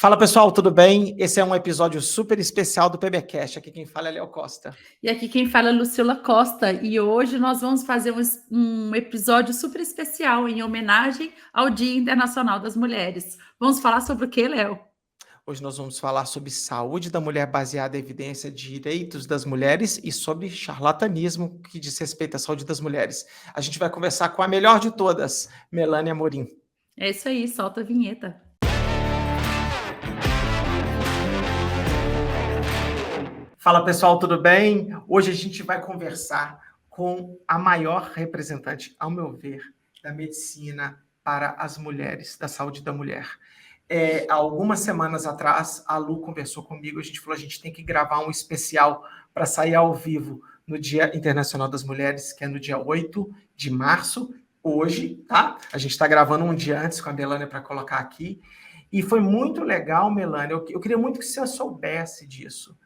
Fala pessoal, tudo bem? Esse é um episódio super especial do PBcast. Aqui quem fala é Léo Costa. E aqui quem fala é Lucila Costa. E hoje nós vamos fazer um episódio super especial em homenagem ao Dia Internacional das Mulheres. Vamos falar sobre o que, Léo? Hoje nós vamos falar sobre saúde da mulher baseada em evidência, direitos das mulheres e sobre charlatanismo que diz respeito à saúde das mulheres. A gente vai conversar com a melhor de todas, Melânia Amorim. É isso aí, solta a vinheta. Fala pessoal, tudo bem? Hoje a gente vai conversar com a maior representante, ao meu ver, da medicina para as mulheres, da saúde da mulher. Há algumas semanas atrás, a Lu conversou comigo, a gente falou, a gente tem que gravar um especial para sair ao vivo no Dia Internacional das Mulheres, que é no dia 8 de março, hoje, tá? A gente está gravando um dia antes com a Melânia para colocar aqui, e foi muito legal, Melânia, eu queria muito que você soubesse disso,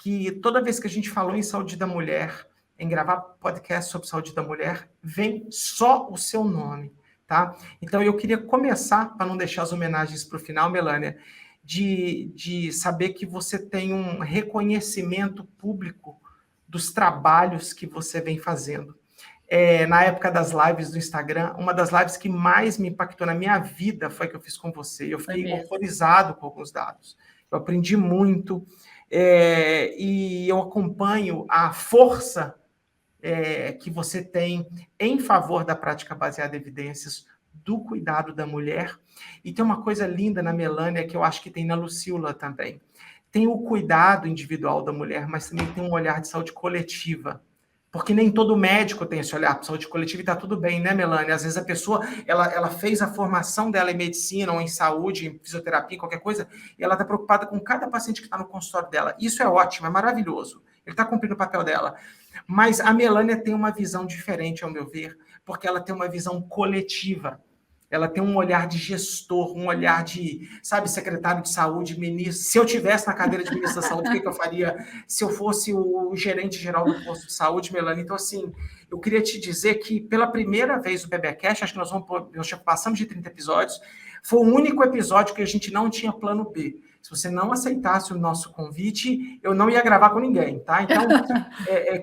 que toda vez que a gente falou em saúde da mulher, em gravar podcast sobre saúde da mulher, vem só o seu nome, tá? Então, eu queria começar, para não deixar as homenagens para o final, Melânia, de saber que você tem um reconhecimento público dos trabalhos que você vem fazendo. Na época das lives do Instagram, uma das lives que mais me impactou na minha vida foi a que eu fiz com você. Eu fiquei horrorizado com alguns dados. Eu aprendi muito, e eu acompanho a força que você tem em favor da prática baseada em evidências, do cuidado da mulher. E tem uma coisa linda na Melânia que eu acho que tem na Lucila também. Tem o cuidado individual da mulher, mas também tem um olhar de saúde coletiva. Porque nem todo médico tem esse olhar para saúde coletiva e está tudo bem, né, Melânia? Às vezes a pessoa, ela fez a formação dela em medicina ou em saúde, em fisioterapia, qualquer coisa, e ela está preocupada com cada paciente que está no consultório dela. Isso é ótimo, é maravilhoso. Ele está cumprindo o papel dela. Mas a Melânia tem uma visão diferente, ao meu ver, porque ela tem uma visão coletiva. Ela tem um olhar de gestor, um olhar de, sabe, secretário de saúde, ministro. Se eu tivesse na cadeira de ministro da saúde, o que eu faria? Se eu fosse o gerente geral do posto de saúde, Melânia. Então, assim, eu queria te dizer que pela primeira vez no PBcast, acho que nós já passamos de 30 episódios, foi o único episódio que a gente não tinha plano B. Se você não aceitasse o nosso convite, eu não ia gravar com ninguém, tá? Então,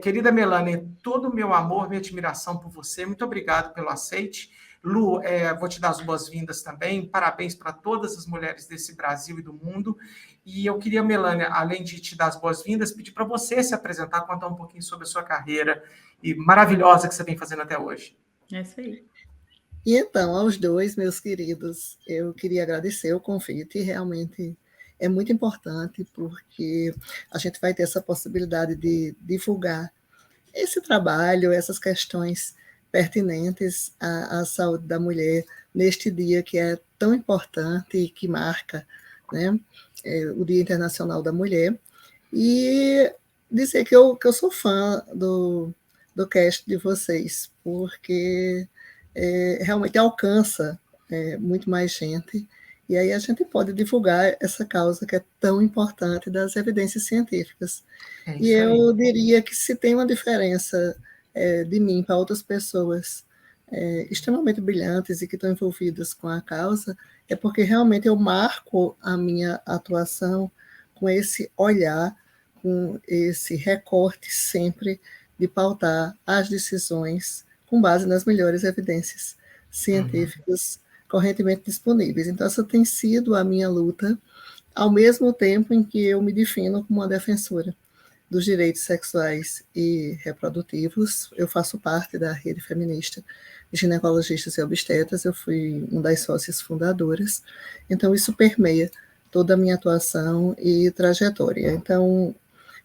querida Melânia, todo o meu amor, minha admiração por você, muito obrigado pelo aceite. Lu, vou te dar as boas-vindas também, parabéns para todas as mulheres desse Brasil e do mundo, e eu queria, Melânia, além de te dar as boas-vindas, pedir para você se apresentar, contar um pouquinho sobre a sua carreira e maravilhosa que você vem fazendo até hoje. É isso aí. E então, aos dois, meus queridos, eu queria agradecer o convite, realmente é muito importante, porque a gente vai ter essa possibilidade de divulgar esse trabalho, essas questões pertinentes à saúde da mulher neste dia que é tão importante e que marca, né, o Dia Internacional da Mulher. E dizer que eu sou fã do cast de vocês, porque realmente alcança muito mais gente, e aí a gente pode divulgar essa causa que é tão importante das evidências científicas. E eu diria que se tem uma diferença de mim para outras pessoas extremamente brilhantes e que estão envolvidas com a causa, é porque realmente eu marco a minha atuação com esse olhar, com esse recorte sempre de pautar as decisões com base nas melhores evidências científicas correntemente disponíveis. Então, essa tem sido a minha luta, ao mesmo tempo em que eu me defino como uma defensora dos direitos sexuais e reprodutivos. Eu faço parte da rede feminista de ginecologistas e obstetras, eu fui uma das sócias fundadoras, então isso permeia toda a minha atuação e trajetória. Então,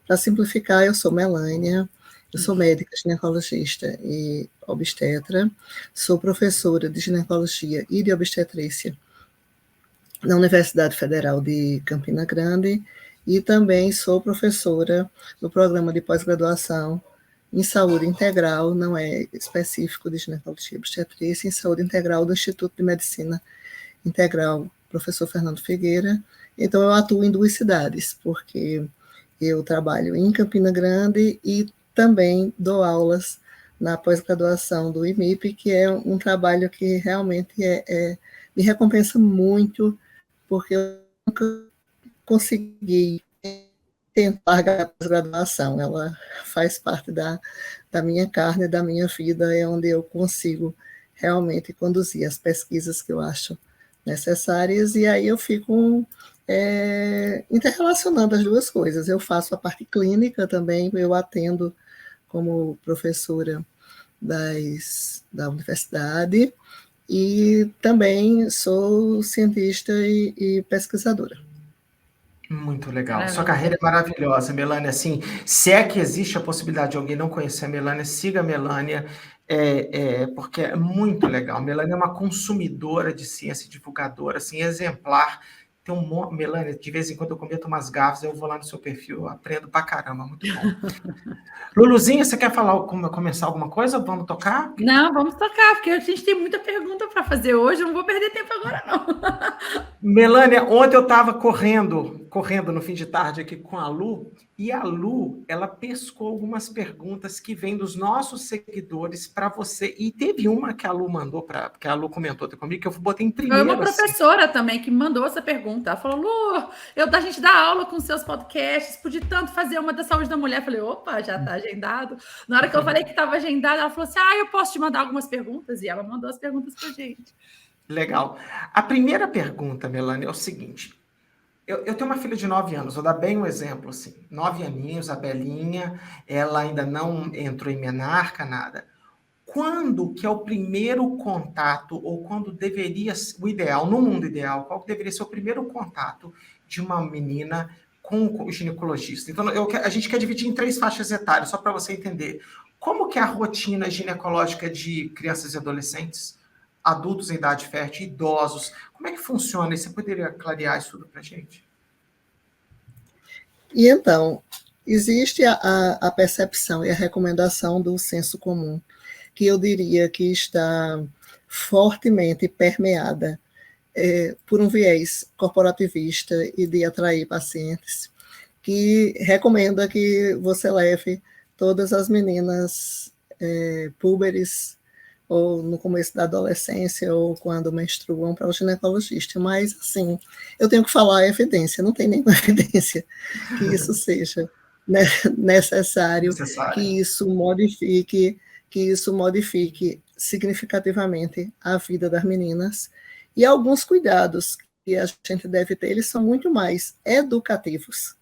para simplificar, eu sou Melânia, eu sou médica ginecologista e obstetra, sou professora de ginecologia e de obstetrícia na Universidade Federal de Campina Grande, e também sou professora do programa de pós-graduação em saúde integral, não é específico de ginecologia e obstetrícia, em saúde integral do Instituto de Medicina Integral, professor Fernando Figueira. Então, eu atuo em duas cidades, porque eu trabalho em Campina Grande e também dou aulas na pós-graduação do IMIP, que é um trabalho que realmente me recompensa muito, porque eu consegui tentar largar a pós-graduação. Ela faz parte da minha carne, da minha vida, é onde eu consigo realmente conduzir as pesquisas que eu acho necessárias, e aí eu fico interrelacionando as duas coisas. Eu faço a parte clínica também, eu atendo como professora da universidade, e também sou cientista e pesquisadora. Muito legal. Sua Maravilha. carreira é maravilhosa, Melânia. Assim, se é que existe a possibilidade de alguém não conhecer a Melânia, siga a Melânia, porque é muito legal. Melânia é uma consumidora de ciência, divulgadora, assim, exemplar. Tem Melânia, de vez em quando eu cometo umas gafes, eu vou lá no seu perfil, eu aprendo pra caramba, muito bom. Luluzinha, você quer começar alguma coisa? Vamos tocar? Não, vamos tocar, porque a gente tem muita pergunta para fazer hoje, eu não vou perder tempo agora, não. Melânia, ontem eu estava correndo no fim de tarde aqui com a Lu, e a Lu, ela pescou algumas perguntas que vêm dos nossos seguidores para você, e teve uma que a Lu mandou, que a Lu comentou comigo, que eu botei em Foi primeiro. uma professora também que me mandou essa pergunta. Ela falou, Lu, a gente dá aula com seus podcasts, podia tanto fazer uma da saúde da mulher. Eu falei, opa, já está agendado. Na hora que eu falei que estava agendado, ela falou assim, eu posso te mandar algumas perguntas? E ela mandou as perguntas para a gente. Legal. A primeira pergunta, Melânia, é o seguinte. Eu tenho uma filha de 9 anos, vou dar bem um exemplo, assim. 9 aninhos, a Belinha, ela ainda não entrou em menarca, nada. Quando que é o primeiro contato, ou quando deveria, o ideal, no mundo ideal, qual que deveria ser o primeiro contato de uma menina com o ginecologista? Então, a gente quer dividir em 3 faixas etárias, só para você entender. Como que é a rotina ginecológica de crianças e adolescentes, adultos em idade fértil, idosos? Como é que funciona? E você poderia clarear isso tudo para a gente? E então, existe a percepção e a recomendação do senso comum, que eu diria que está fortemente permeada por um viés corporativista e de atrair pacientes, que recomenda que você leve todas as meninas púberes, ou no começo da adolescência, ou quando menstruam, para o ginecologista. Mas, assim, eu tenho que falar a evidência, não tem nenhuma evidência que isso seja necessário, que isso modifique significativamente a vida das meninas. E alguns cuidados que a gente deve ter, eles são muito mais educativos.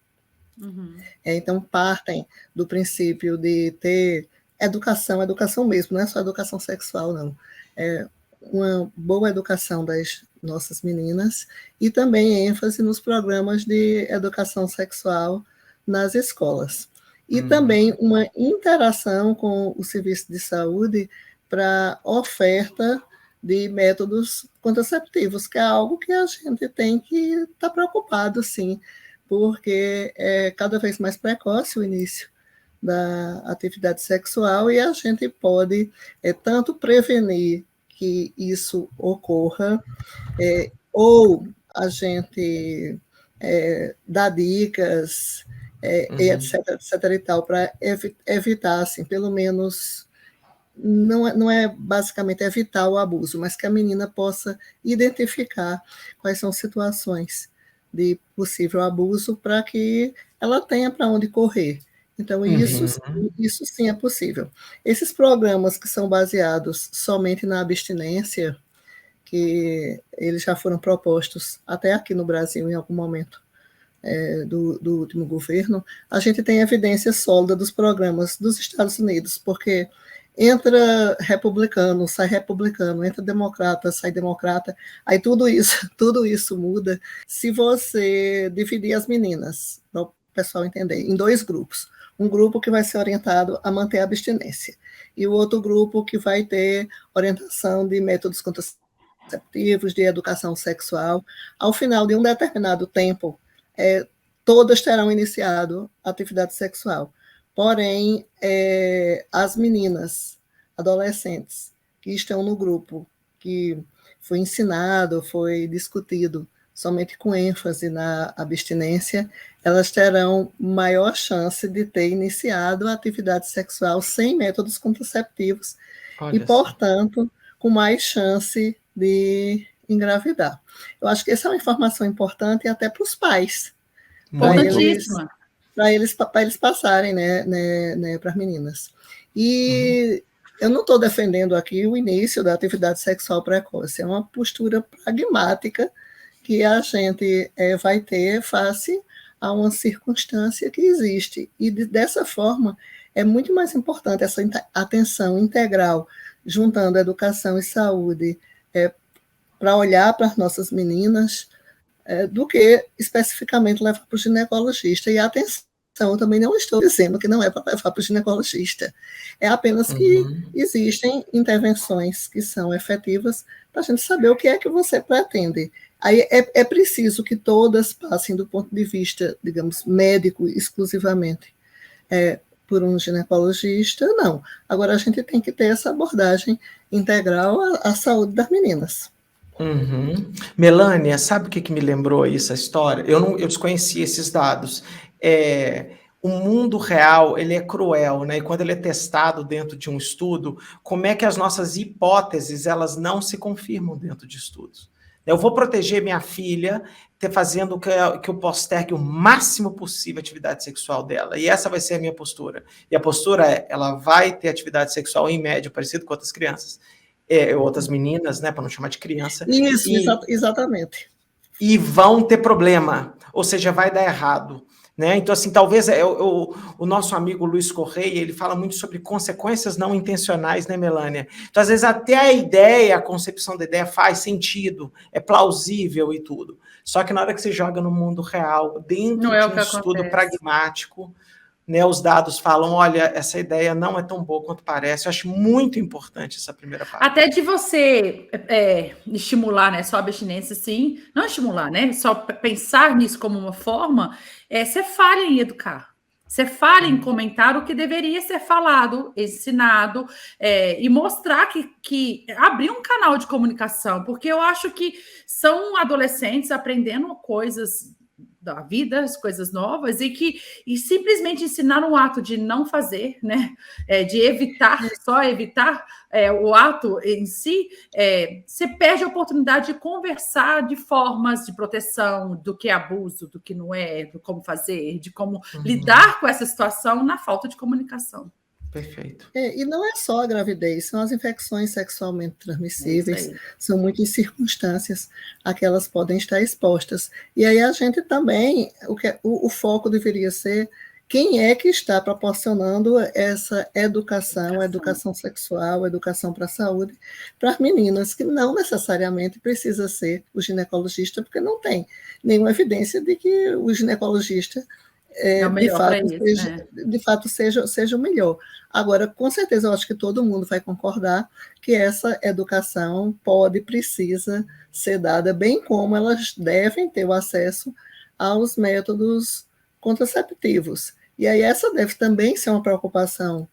Uhum. Então, partem do princípio de ter educação mesmo, não é só educação sexual, não. É uma boa educação das nossas meninas, e também ênfase nos programas de educação sexual nas escolas. E também uma interação com o serviço de saúde para oferta de métodos contraceptivos, que é algo que a gente tem que estar preocupado, sim, porque é cada vez mais precoce o início da atividade sexual, e a gente pode tanto prevenir que isso ocorra, ou a gente dá dicas, etc, etc e tal, para evitar, assim, pelo menos, não é basicamente evitar o abuso, mas que a menina possa identificar quais são situações de possível abuso, para que ela tenha para onde correr. Então, isso sim é possível. Esses programas que são baseados somente na abstinência, que eles já foram propostos até aqui no Brasil em algum momento do último governo, a gente tem evidência sólida dos programas dos Estados Unidos, porque entra republicano, sai republicano, entra democrata, sai democrata, aí tudo isso muda se você dividir as meninas, para o pessoal entender, em 2 grupos. Um grupo que vai ser orientado a manter a abstinência, e o outro grupo que vai ter orientação de métodos contraceptivos, de educação sexual. Ao final de um determinado tempo, todas terão iniciado a atividade sexual. Porém, as meninas, adolescentes, que estão no grupo que foi ensinado, foi discutido somente com ênfase na abstinência, elas terão maior chance de ter iniciado a atividade sexual sem métodos contraceptivos. Olha, e, portanto, com mais chance de engravidar. Eu acho que essa é uma informação importante até para os pais, Importantíssima. para eles passarem, né, para as meninas. E eu não estou defendendo aqui o início da atividade sexual precoce, é uma postura pragmática que a gente vai ter face a uma circunstância que existe. E dessa forma, é muito mais importante essa atenção integral, juntando educação e saúde, para olhar para as nossas meninas, do que especificamente levar para o ginecologista. E atenção, eu também não estou dizendo que não é para levar para o ginecologista. É apenas que existem intervenções que são efetivas para a gente saber o que é que você pretende. Aí é preciso que todas passem do ponto de vista, digamos, médico exclusivamente, por um ginecologista, não. Agora a gente tem que ter essa abordagem integral à saúde das meninas. Melânia, sabe o que me lembrou essa história? Eu desconhecia esses dados. O mundo real, ele é cruel, né? E quando ele é testado dentro de um estudo, como é que as nossas hipóteses, elas não se confirmam dentro de estudos? Eu vou proteger minha filha, fazendo que eu postergue o máximo possível a atividade sexual dela. E essa vai ser a minha postura. E a postura ela vai ter atividade sexual em média, parecido com outras crianças. Outras meninas, né, para não chamar de criança. Isso, exatamente. E vão ter problema, ou seja, vai dar errado. Né? Então, assim, talvez o nosso amigo Luiz Correia, ele fala muito sobre consequências não intencionais, né, Melânia? Então, às vezes, até a ideia, a concepção da ideia faz sentido, é plausível e tudo. Só que na hora que você joga no mundo real, dentro de um estudo pragmático, né, os dados falam, olha, essa ideia não é tão boa quanto parece. Eu acho muito importante essa primeira parte. Até de você estimular, né, só a abstinência, sim, não estimular, né, só pensar nisso como uma forma, você falha em educar. Você falha em comentar o que deveria ser falado, ensinado, e mostrar que abrir um canal de comunicação, porque eu acho que são adolescentes aprendendo coisas da vida, as coisas novas, e simplesmente ensinar um ato de não fazer, né? De evitar, só evitar o ato em si, você perde a oportunidade de conversar de formas de proteção, do que é abuso, do que não é, do como fazer, de como lidar com essa situação na falta de comunicação. Perfeito. E não é só a gravidez, são as infecções sexualmente transmissíveis, são muitas circunstâncias a que elas podem estar expostas. E aí a gente também, o foco deveria ser quem é que está proporcionando essa educação, a educação sexual, a educação para a saúde, para as meninas, que não necessariamente precisa ser o ginecologista, porque não tem nenhuma evidência de que o ginecologista de fato seja o melhor. Agora, com certeza, eu acho que todo mundo vai concordar que essa educação precisa ser dada, bem como elas devem ter o acesso aos métodos contraceptivos. E aí essa deve também ser uma preocupação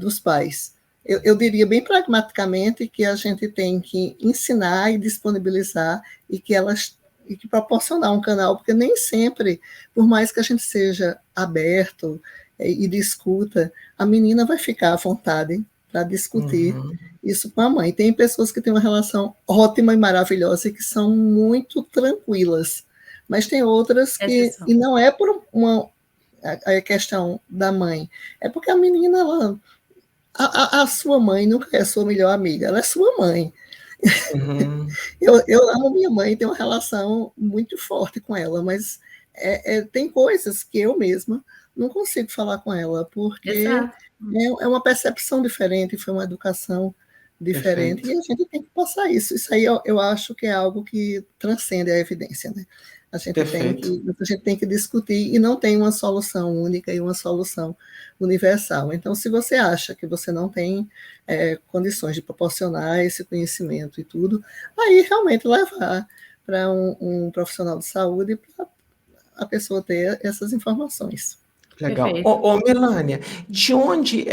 dos pais. Eu diria bem pragmaticamente que a gente tem que ensinar e disponibilizar e que proporcionar um canal, porque nem sempre, por mais que a gente seja aberto e discuta, a menina vai ficar à vontade para discutir isso com a mãe. Tem pessoas que têm uma relação ótima e maravilhosa e que são muito tranquilas, mas tem outras que, e não é por a questão da mãe, é porque a menina, a sua mãe nunca é sua melhor amiga, ela é sua mãe. Eu amo minha mãe, tenho uma relação muito forte com ela, mas tem coisas que eu mesma não consigo falar com ela, porque é uma percepção diferente, foi uma educação diferente. Perfeito. E a gente tem que passar isso. Isso aí eu acho que é algo que transcende a evidência, né? A gente tem que discutir e não tem uma solução única e uma solução universal. Então, se você acha que você não tem condições de proporcionar esse conhecimento e tudo, aí realmente levar para um profissional de saúde para a pessoa ter essas informações. Legal. Melânia, de onde...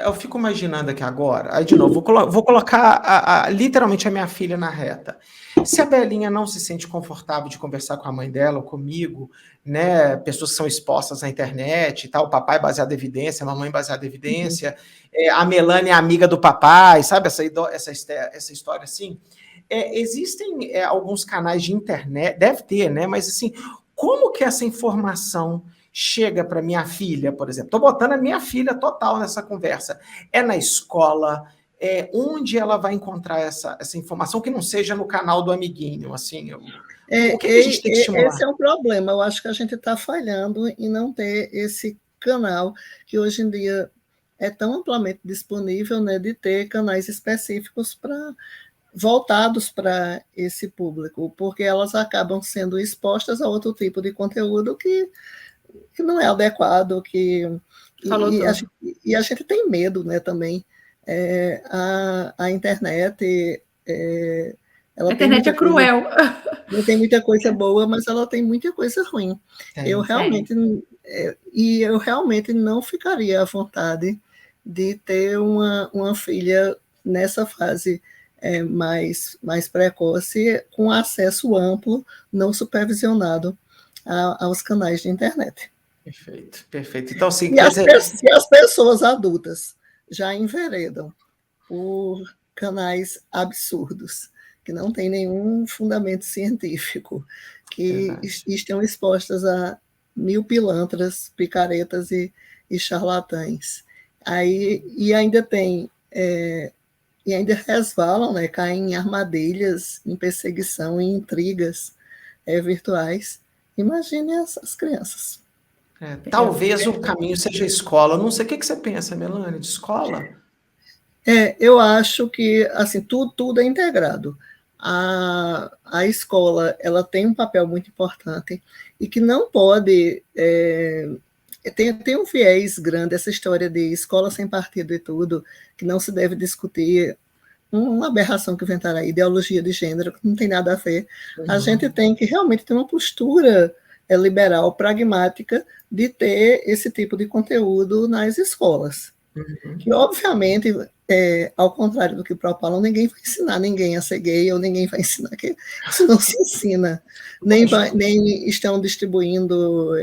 eu fico imaginando aqui agora, aí de novo, vou colocar literalmente a minha filha na reta. Se a Belinha não se sente confortável de conversar com a mãe dela ou comigo, né, pessoas que são expostas na internet e tal, o papai baseado em evidência, a mamãe baseada em evidência, a Melânia é amiga do papai, sabe essa história assim? existem alguns canais de internet, deve ter, né? Mas assim, como que essa informação chega para minha filha, por exemplo? Estou botando a minha filha total nessa conversa. É na escola? Onde ela vai encontrar essa informação que não seja no canal do amiguinho? Assim, o que a gente tem que estimular? Esse é um problema. Eu acho que a gente está falhando em não ter esse canal que hoje em dia é tão amplamente disponível, né, de ter canais específicos voltados para esse público, porque elas acabam sendo expostas a outro tipo de conteúdo que não é adequado, e a gente tem medo, né, também. A internet... a internet é cruel. Não tem muita coisa boa, mas ela tem muita coisa ruim. Eu realmente não ficaria à vontade de ter uma filha nessa fase mais precoce, com acesso amplo, não supervisionado aos canais de internet. Perfeito. Então, assim, se as pessoas adultas já enveredam por canais absurdos, que não tem nenhum fundamento científico, que estão expostas a 1000 pilantras, picaretas e charlatães. E ainda e ainda resvalam, né, caem em armadilhas, em perseguição, em intrigas virtuais. Imagine essas crianças. Talvez o caminho seja a escola. Não sei o que você pensa, Melanie, de escola? Eu acho que assim, tudo é integrado. A escola, ela tem um papel muito importante e que não pode... Tem um viés grande, essa história de escola sem partido e tudo, que não se deve discutir, uma aberração que inventaram aí, ideologia de gênero, que não tem nada a ver. A gente tem que realmente ter uma postura liberal, pragmática, de ter esse tipo de conteúdo nas escolas. Que, obviamente, ao contrário do que propalam, ninguém vai ensinar ninguém a ser gay, ou ninguém vai ensinar que isso não se ensina. Nem estão distribuindo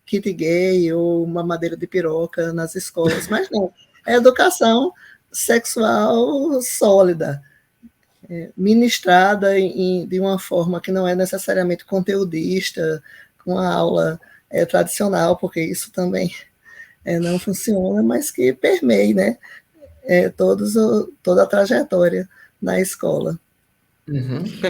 kit gay ou mamadeira de piroca nas escolas, mas não. É educação sexual sólida, ministrada de uma forma que não é necessariamente conteudista, com a aula tradicional, porque isso também não funciona, mas que permeie, né, toda a trajetória na escola.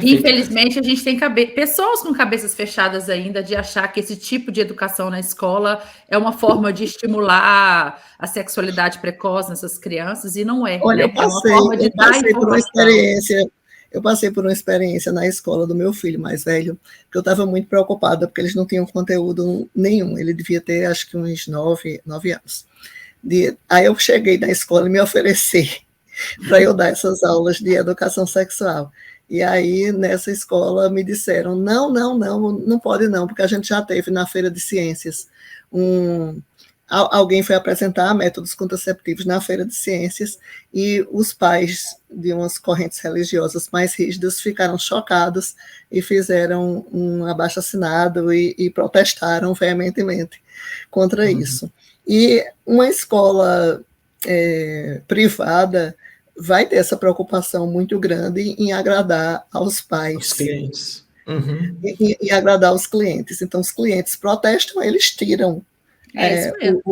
Infelizmente, a gente tem pessoas com cabeças fechadas ainda de achar que esse tipo de educação na escola é uma forma de estimular a sexualidade precoce nessas crianças, e não é. Olha, né? É uma forma de dar informação. Eu passei por uma experiência na escola do meu filho mais velho, que eu estava muito preocupada, porque eles não tinham conteúdo nenhum. Ele devia ter, acho que, uns 9 anos. Aí eu cheguei na escola e me ofereci para eu dar essas aulas de educação sexual. E aí, nessa escola, me disseram, não pode não, porque a gente já teve na Feira de Ciências alguém foi apresentar métodos contraceptivos na Feira de Ciências e os pais de umas correntes religiosas mais rígidas ficaram chocados e fizeram um abaixo-assinado e protestaram veementemente contra isso. E uma escola privada vai ter essa preocupação muito grande em agradar aos pais. Os clientes. E agradar os clientes. Então, os clientes protestam, eles tiram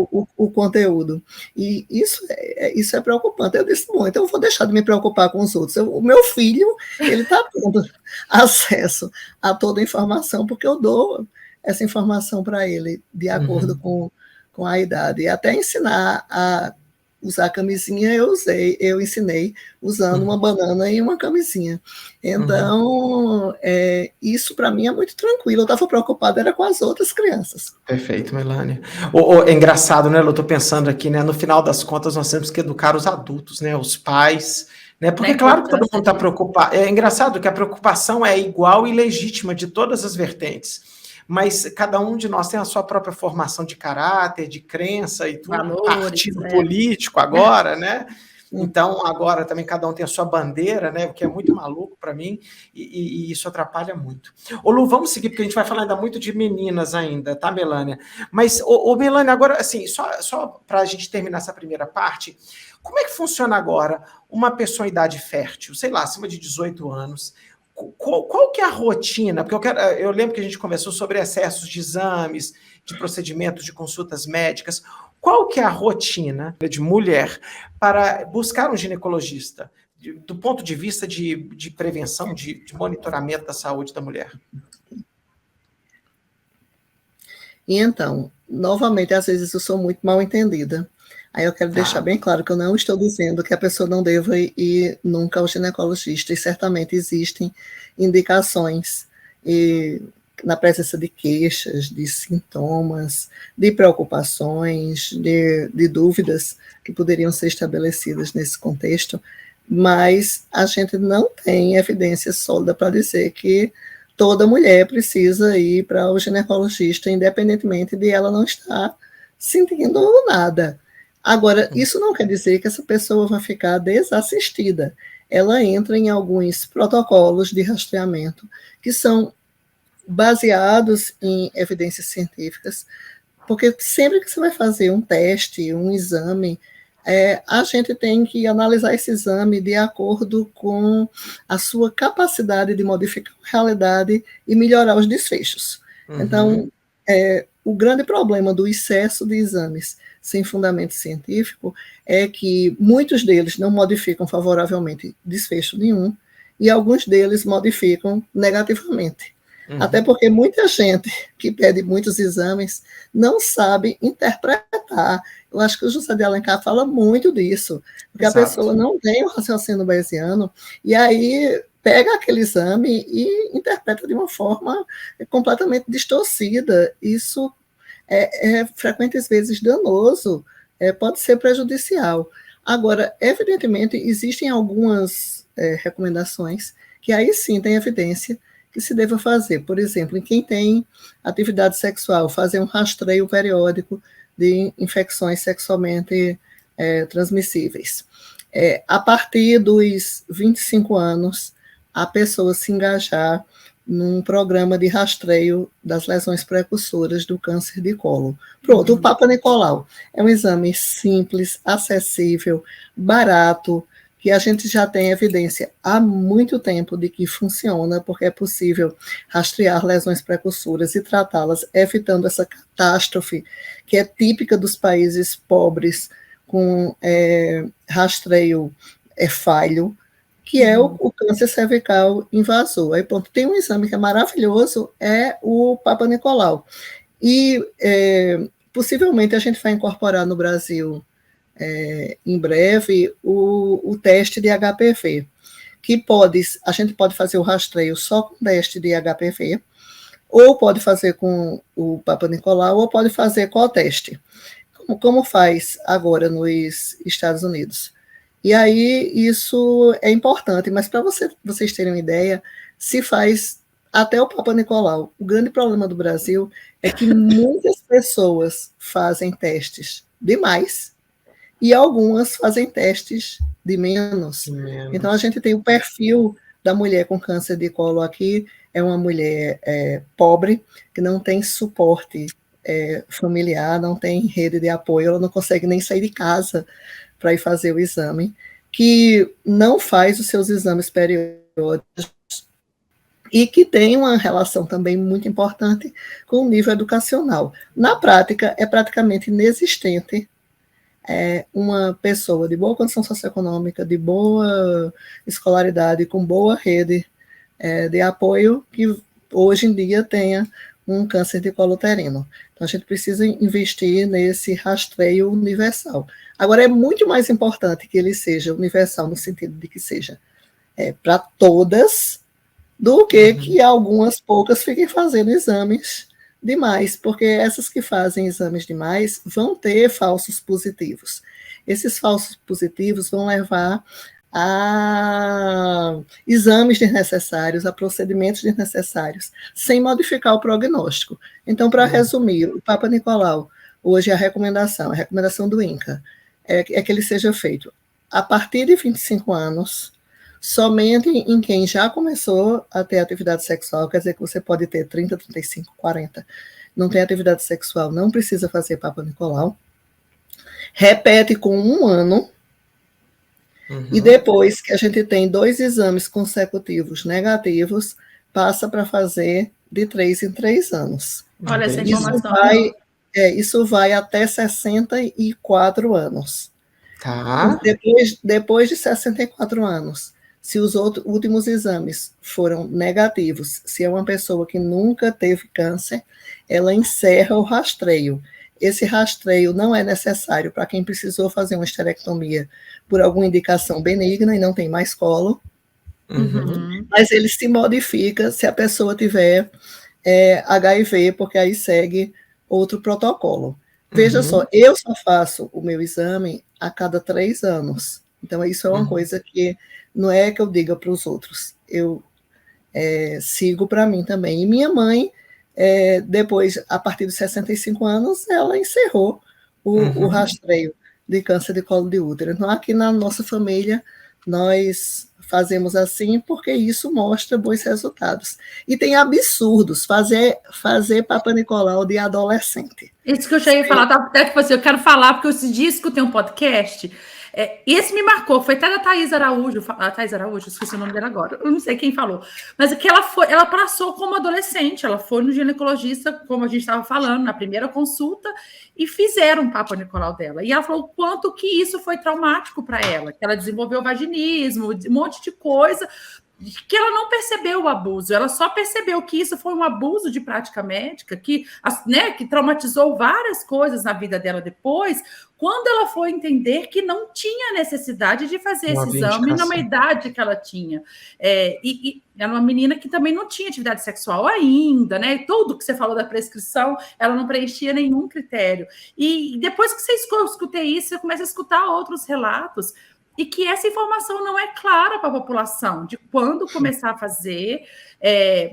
o conteúdo. E isso é preocupante. Eu disse, bom, então eu vou deixar de me preocupar com os outros. O meu filho, ele está tendo acesso a toda a informação, porque eu dou essa informação para ele, de acordo com a idade. E até ensinar a usar camisinha, eu ensinei usando uma banana e uma camisinha. Então, isso para mim é muito tranquilo. Eu estava preocupada, era com as outras crianças. Perfeito, Melanie. É engraçado, né? Eu estou pensando aqui, né? No final das contas, nós temos que educar os adultos, né? Os pais, né? Porque, claro que todo mundo está preocupado. É engraçado que a preocupação é igual e legítima de todas as vertentes. Mas cada um de nós tem a sua própria formação de caráter, de crença e tudo, valores, partido político agora, né? Então, agora também cada um tem a sua bandeira, né? O que é muito maluco para mim, e isso atrapalha muito. Ô, Lu, vamos seguir, porque a gente vai falar ainda muito de meninas ainda, tá, Melânia? Mas, Melânia, agora, assim, só para a gente terminar essa primeira parte, como é que funciona agora uma pessoa em idade fértil, sei lá, acima de 18 anos? Qual que é a rotina? Porque eu lembro que a gente conversou sobre excessos de exames, de procedimentos, de consultas médicas. Qual que é a rotina de mulher para buscar um ginecologista, do ponto de vista de prevenção, de monitoramento da saúde da mulher? E então, novamente, às vezes eu sou muito mal entendida. Aí eu quero deixar bem claro que eu não estou dizendo que a pessoa não deva ir nunca ao ginecologista, e certamente existem indicações na presença de queixas, de sintomas, de preocupações, de dúvidas que poderiam ser estabelecidas nesse contexto, mas a gente não tem evidência sólida para dizer que toda mulher precisa ir para o ginecologista, independentemente de ela não estar sentindo nada. Agora, isso não quer dizer que essa pessoa vai ficar desassistida. Ela entra em alguns protocolos de rastreamento que são baseados em evidências científicas, porque sempre que você vai fazer um teste, um exame, a gente tem que analisar esse exame de acordo com a sua capacidade de modificar a realidade e melhorar os desfechos. Uhum. Então, o grande problema do excesso de exames sem fundamento científico é que muitos deles não modificam favoravelmente desfecho nenhum e alguns deles modificam negativamente. Uhum. Até porque muita gente que pede muitos exames não sabe interpretar. Eu acho que o José de Alencar fala muito disso, porque Exato. A pessoa não tem o raciocínio bayesiano, e aí pega aquele exame e interpreta de uma forma completamente distorcida. Isso é frequentes vezes danoso, pode ser prejudicial. Agora, evidentemente, existem algumas recomendações que aí sim tem evidência que se deva fazer. Por exemplo, em quem tem atividade sexual, fazer um rastreio periódico de infecções sexualmente transmissíveis. A partir dos 25 anos, a pessoa se engajar num programa de rastreio das lesões precursoras do câncer de colo. Pronto, o Papa Nicolau é um exame simples, acessível, barato, que a gente já tem evidência há muito tempo de que funciona, porque é possível rastrear lesões precursoras e tratá-las, evitando essa catástrofe que é típica dos países pobres, com rastreio falho, que é o câncer cervical invasor. Aí, pronto, tem um exame que é maravilhoso, é o Papa Nicolau. E possivelmente a gente vai incorporar no Brasil em breve o teste de HPV, que a gente pode fazer o rastreio só com teste de HPV, ou pode fazer com o Papa Nicolau, ou pode fazer com o teste, como faz agora nos Estados Unidos. E aí isso é importante, mas para vocês terem uma ideia, se faz até o Papa Nicolau. O grande problema do Brasil é que muitas pessoas fazem testes demais e algumas fazem testes de menos. Então, a gente tem o perfil da mulher com câncer de colo aqui, é uma mulher pobre, que não tem suporte familiar, não tem rede de apoio, ela não consegue nem sair de casa para ir fazer o exame, que não faz os seus exames periódicos e que tem uma relação também muito importante com o nível educacional. Na prática, é praticamente inexistente uma pessoa de boa condição socioeconômica, de boa escolaridade, com boa rede de apoio, que hoje em dia tenha um câncer de colo uterino. Então, a gente precisa investir nesse rastreio universal. Agora, é muito mais importante que ele seja universal, no sentido de que seja para todas, do que algumas poucas fiquem fazendo exames demais, porque essas que fazem exames demais vão ter falsos positivos. Esses falsos positivos vão levar a exames desnecessários, a procedimentos desnecessários, sem modificar o prognóstico. Então, para resumir, o Papa Nicolau, hoje a recomendação do INCA, é que ele seja feito a partir de 25 anos, somente em quem já começou a ter atividade sexual, quer dizer que você pode ter 30, 35, 40, não tem atividade sexual, não precisa fazer Papa Nicolau. Repete com 1 ano, e depois que a gente tem 2 exames consecutivos negativos, passa para fazer de 3 em 3 anos. Olha essa informação. Isso vai até 64 anos. Tá. Depois de 64 anos, se os últimos exames foram negativos, se é uma pessoa que nunca teve câncer, ela encerra o rastreio. Esse rastreio não é necessário para quem precisou fazer uma esterectomia por alguma indicação benigna e não tem mais colo, mas ele se modifica se a pessoa tiver HIV, porque aí segue outro protocolo. Veja só, eu só faço o meu exame a cada 3 anos. Então, isso é uma coisa que não é que eu diga para os outros, eu sigo para mim também. E minha mãe, depois, a partir dos 65 anos, ela encerrou o rastreio de câncer de colo de útero. Então, aqui na nossa família, nós fazemos assim porque isso mostra bons resultados. E tem absurdos, fazer Papa Nicolau de adolescente. Isso que eu cheguei a falar, até que você, eu quero falar, porque esse dia escutei um podcast, esse me marcou, foi até da Thaís Araújo, esqueci o nome dela agora, eu não sei quem falou, mas que ela passou como adolescente, ela foi no ginecologista, como a gente estava falando, na primeira consulta, e fizeram um Papa Nicolau dela, e ela falou o quanto que isso foi traumático para ela, que ela desenvolveu vaginismo, um monte de coisa, que ela não percebeu o abuso, ela só percebeu que isso foi um abuso de prática médica, que traumatizou várias coisas na vida dela depois, quando ela foi entender que não tinha necessidade de fazer esse exame numa idade que ela tinha. E era uma menina que também não tinha atividade sexual ainda, né? Tudo que você falou da prescrição, ela não preenchia nenhum critério. E depois que você escutei isso, você começa a escutar outros relatos, e que essa informação não é clara para a população, de quando começar a fazer,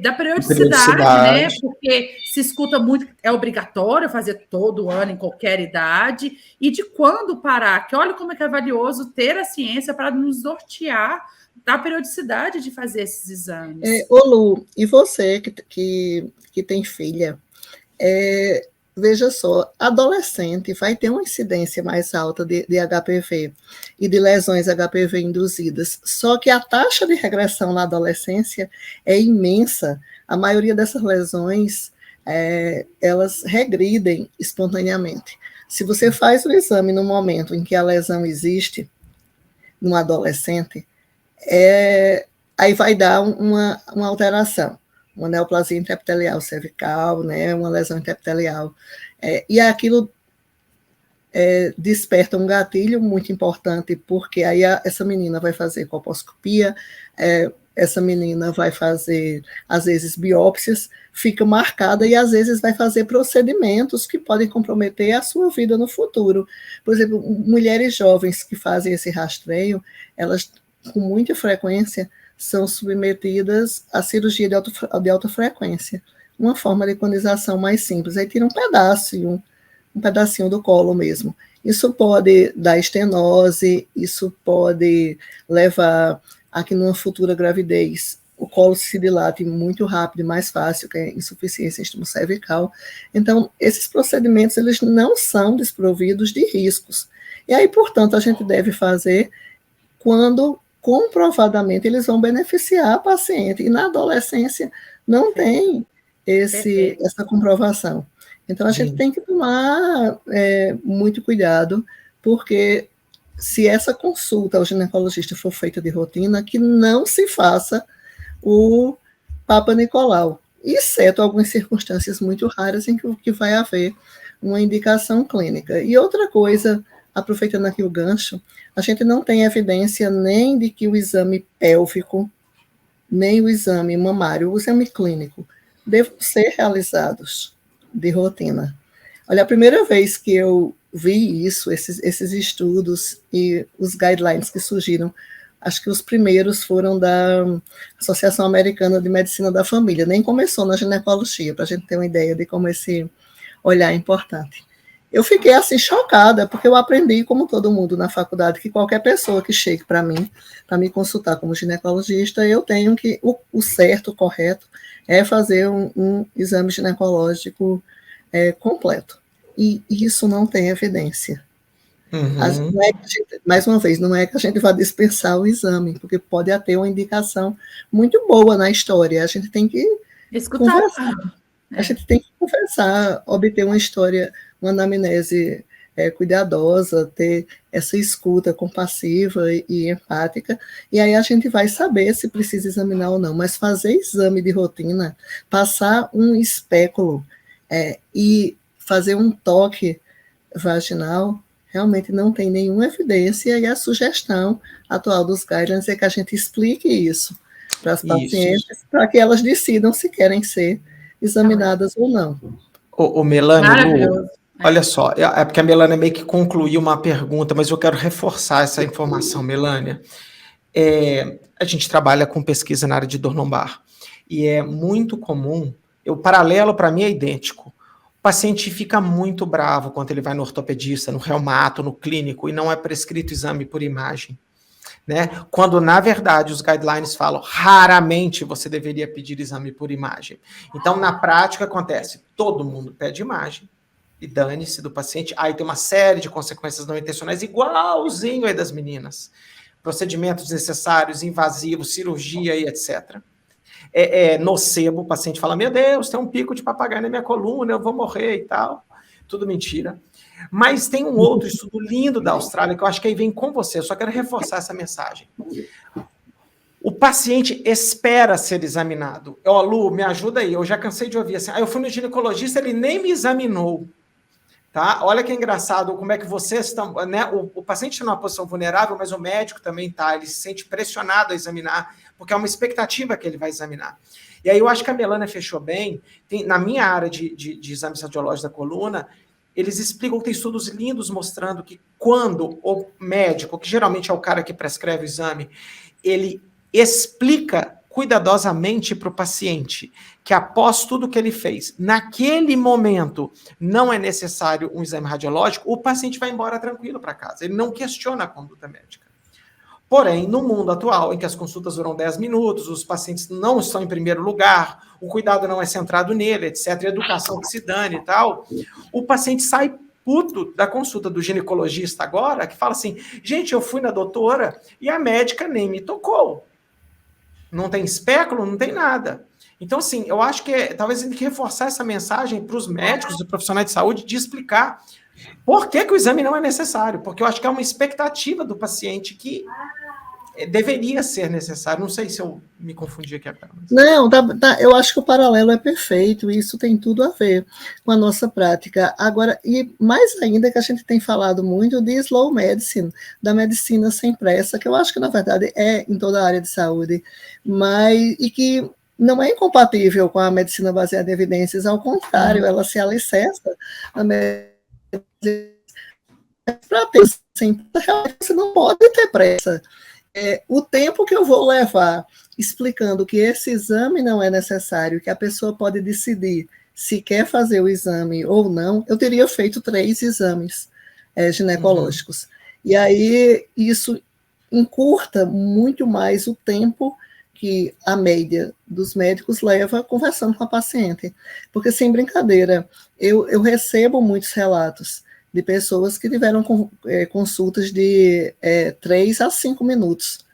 da periodicidade, né? Porque se escuta muito, é obrigatório fazer todo ano, em qualquer idade, e de quando parar, que olha como é que é valioso ter a ciência para nos nortear da periodicidade de fazer esses exames. Ô Lu, e você que tem filha, veja só, adolescente vai ter uma incidência mais alta de HPV e de lesões HPV induzidas, só que a taxa de regressão na adolescência é imensa. A maioria dessas lesões, elas regridem espontaneamente. Se você faz o exame no momento em que a lesão existe, no adolescente, aí vai dar uma alteração. Uma neoplasia intraepitelial cervical, né, uma lesão intraepitelial, e aquilo desperta um gatilho muito importante, porque aí essa menina vai fazer colposcopia, essa menina vai fazer, às vezes, biópsias, fica marcada e, às vezes, vai fazer procedimentos que podem comprometer a sua vida no futuro. Por exemplo, mulheres jovens que fazem esse rastreio, elas, com muita frequência, são submetidas à cirurgia de alta frequência, uma forma de conização mais simples. Aí tira um pedacinho do colo mesmo. Isso pode dar estenose, isso pode levar a que numa futura gravidez o colo se dilate muito rápido e mais fácil, que é insuficiência cervical. Então, esses procedimentos, eles não são desprovidos de riscos. E aí, portanto, a gente deve fazer quando comprovadamente eles vão beneficiar a paciente, e na adolescência não tem essa comprovação. Então, a gente tem que tomar muito cuidado, porque se essa consulta ao ginecologista for feita de rotina, que não se faça o Papa Nicolau, exceto algumas circunstâncias muito raras em que vai haver uma indicação clínica. E outra coisa, aproveitando aqui o gancho, a gente não tem evidência nem de que o exame pélvico, nem o exame mamário, o exame clínico, devem ser realizados de rotina. Olha, a primeira vez que eu vi isso, esses estudos e os guidelines que surgiram, acho que os primeiros foram da Associação Americana de Medicina da Família, nem começou na ginecologia, para a gente ter uma ideia de como esse olhar é importante. eu fiquei assim chocada, porque eu aprendi, como todo mundo na faculdade, que qualquer pessoa que chegue para mim, para me consultar como ginecologista, eu tenho que, o certo, o correto, é fazer um exame ginecológico completo. E isso não tem evidência. Não é que mais uma vez, não é que a gente vai dispensar o exame, porque pode ter uma indicação muito boa na história. A gente tem que conversar. A gente tem que conversar, obter uma história, uma anamnese cuidadosa, ter essa escuta compassiva e empática, e aí a gente vai saber se precisa examinar ou não. Mas fazer exame de rotina, passar um espéculo e fazer um toque vaginal, realmente não tem nenhuma evidência, e a sugestão atual dos guidelines é que a gente explique isso para as pacientes, para que elas decidam se querem ser examinadas ou não. Ô Melanie, Lu, olha só, é porque a Melânia meio que concluiu uma pergunta, mas eu quero reforçar essa informação, Melânia. A gente trabalha com pesquisa na área de dor lombar, e é muito comum, o paralelo para mim é idêntico. O paciente fica muito bravo quando ele vai no ortopedista, no reumato, no clínico, e não é prescrito exame por imagem. Né? Quando, na verdade, os guidelines falam, raramente você deveria pedir exame por imagem. Então, na prática, acontece, todo mundo pede imagem, e dane-se do paciente, aí tem uma série de consequências não intencionais, igualzinho aí das meninas. Procedimentos desnecessários, invasivos, cirurgia e etc. Nocebo, o paciente fala, meu Deus, tem um pico de papagaio na minha coluna, eu vou morrer e tal. Tudo mentira. Mas tem um outro estudo lindo da Austrália, que eu acho que aí vem com você, eu só quero reforçar essa mensagem. O paciente espera ser examinado. Lu, me ajuda aí, eu já cansei de ouvir assim, eu fui no ginecologista, ele nem me examinou. Tá? Olha que engraçado, como é que vocês estão, né? O paciente está numa posição vulnerável, mas o médico também está, ele se sente pressionado a examinar, porque é uma expectativa que ele vai examinar. E aí eu acho que a Melânia fechou bem, na minha área de exames radiológicos da coluna, eles explicam que tem estudos lindos mostrando que quando o médico, que geralmente é o cara que prescreve o exame, ele explica cuidadosamente para o paciente que após tudo que ele fez, naquele momento não é necessário um exame radiológico, o paciente vai embora tranquilo para casa. Ele não questiona a conduta médica. Porém, no mundo atual, em que as consultas duram 10 minutos, os pacientes não estão em primeiro lugar, o cuidado não é centrado nele, etc., a educação que se dane e tal, o paciente sai puto da consulta do ginecologista agora, que fala assim, gente, eu fui na doutora e a médica nem me tocou. Não tem espéculo, não tem nada. Então, assim, eu acho que talvez a gente tem que reforçar essa mensagem para os médicos e profissionais de saúde de explicar por que o exame não é necessário, porque eu acho que é uma expectativa do paciente que deveria ser necessário. Não sei se eu me confundi aqui agora. Não, eu acho que o paralelo é perfeito, e isso tem tudo a ver com a nossa prática. Agora, e mais ainda que a gente tem falado muito de slow medicine, da medicina sem pressa, que eu acho que, na verdade, é em toda a área de saúde, e que não é incompatível com a medicina baseada em evidências, ao contrário, ela se alicerça na medicina para ter sempre, você não pode ter pressa. O tempo que eu vou levar explicando que esse exame não é necessário, que a pessoa pode decidir se quer fazer o exame ou não, eu teria feito 3 exames ginecológicos. E aí isso encurta muito mais o tempo que a média dos médicos leva conversando com a paciente. Porque, sem brincadeira, eu recebo muitos relatos de pessoas que tiveram consultas de 3 a 5 minutos.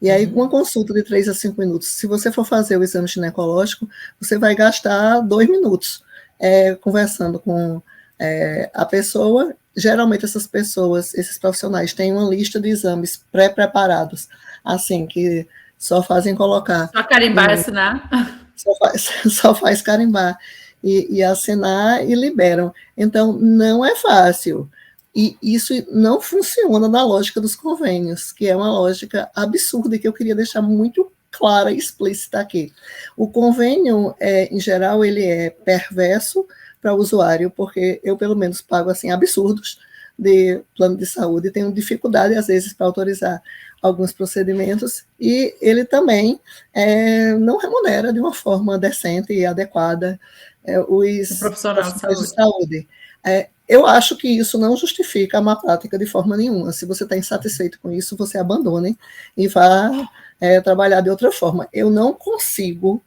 E aí, uma consulta de 3 a 5 minutos, se você for fazer o exame ginecológico, você vai gastar 2 minutos conversando com a pessoa. Geralmente, essas pessoas, esses profissionais, têm uma lista de exames pré-preparados, assim, que só fazem colocar... Só carimbar e assinar. Só faz carimbar e assinar e liberam. Então, não é fácil. E isso não funciona na lógica dos convênios, que é uma lógica absurda, que eu queria deixar muito clara e explícita aqui. O convênio, em geral, ele é perverso para o usuário, porque eu, pelo menos, pago assim, absurdos de plano de saúde, tenho dificuldade, às vezes, para autorizar alguns procedimentos, e ele também não remunera de uma forma decente e adequada os profissionais de saúde. Eu acho que isso não justifica a má prática de forma nenhuma. Se você está insatisfeito com isso, você abandone e vá trabalhar de outra forma. Eu não consigo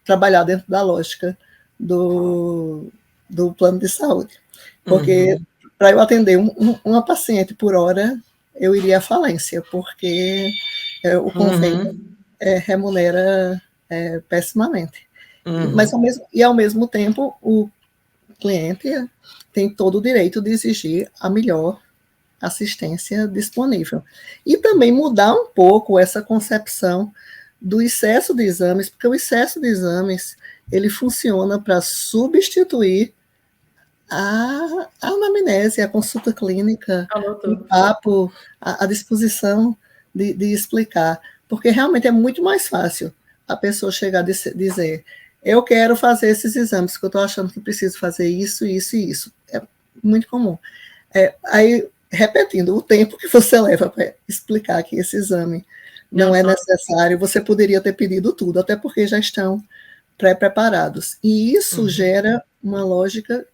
trabalhar dentro da lógica do plano de saúde, porque para eu atender uma paciente por hora, eu iria à falência, porque o convênio remunera pessimamente. Mas ao mesmo tempo, o cliente tem todo o direito de exigir a melhor assistência disponível. E também mudar um pouco essa concepção do excesso de exames, porque o excesso de exames ele funciona para substituir a anamnese, a consulta clínica, o papo, a disposição de explicar, porque realmente é muito mais fácil a pessoa chegar a dizer: eu quero fazer esses exames, porque eu estou achando que preciso fazer isso, isso e isso. É muito comum. Aí, repetindo, o tempo que você leva para explicar que esse exame não é necessário, você poderia ter pedido tudo, até porque já estão pré-preparados. E isso gera uma lógica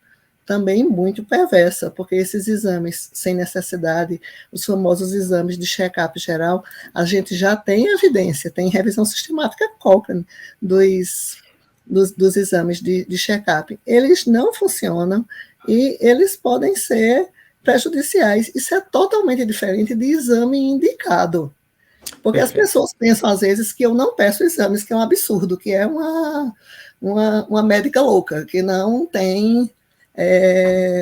também muito perversa, porque esses exames sem necessidade, os famosos exames de check-up geral, a gente já tem evidência, tem revisão sistemática Cochrane dos exames de check-up. Eles não funcionam e eles podem ser prejudiciais. Isso é totalmente diferente de exame indicado. Porque as pessoas pensam, às vezes, que eu não peço exames, que é um absurdo, que é uma médica louca, que não tem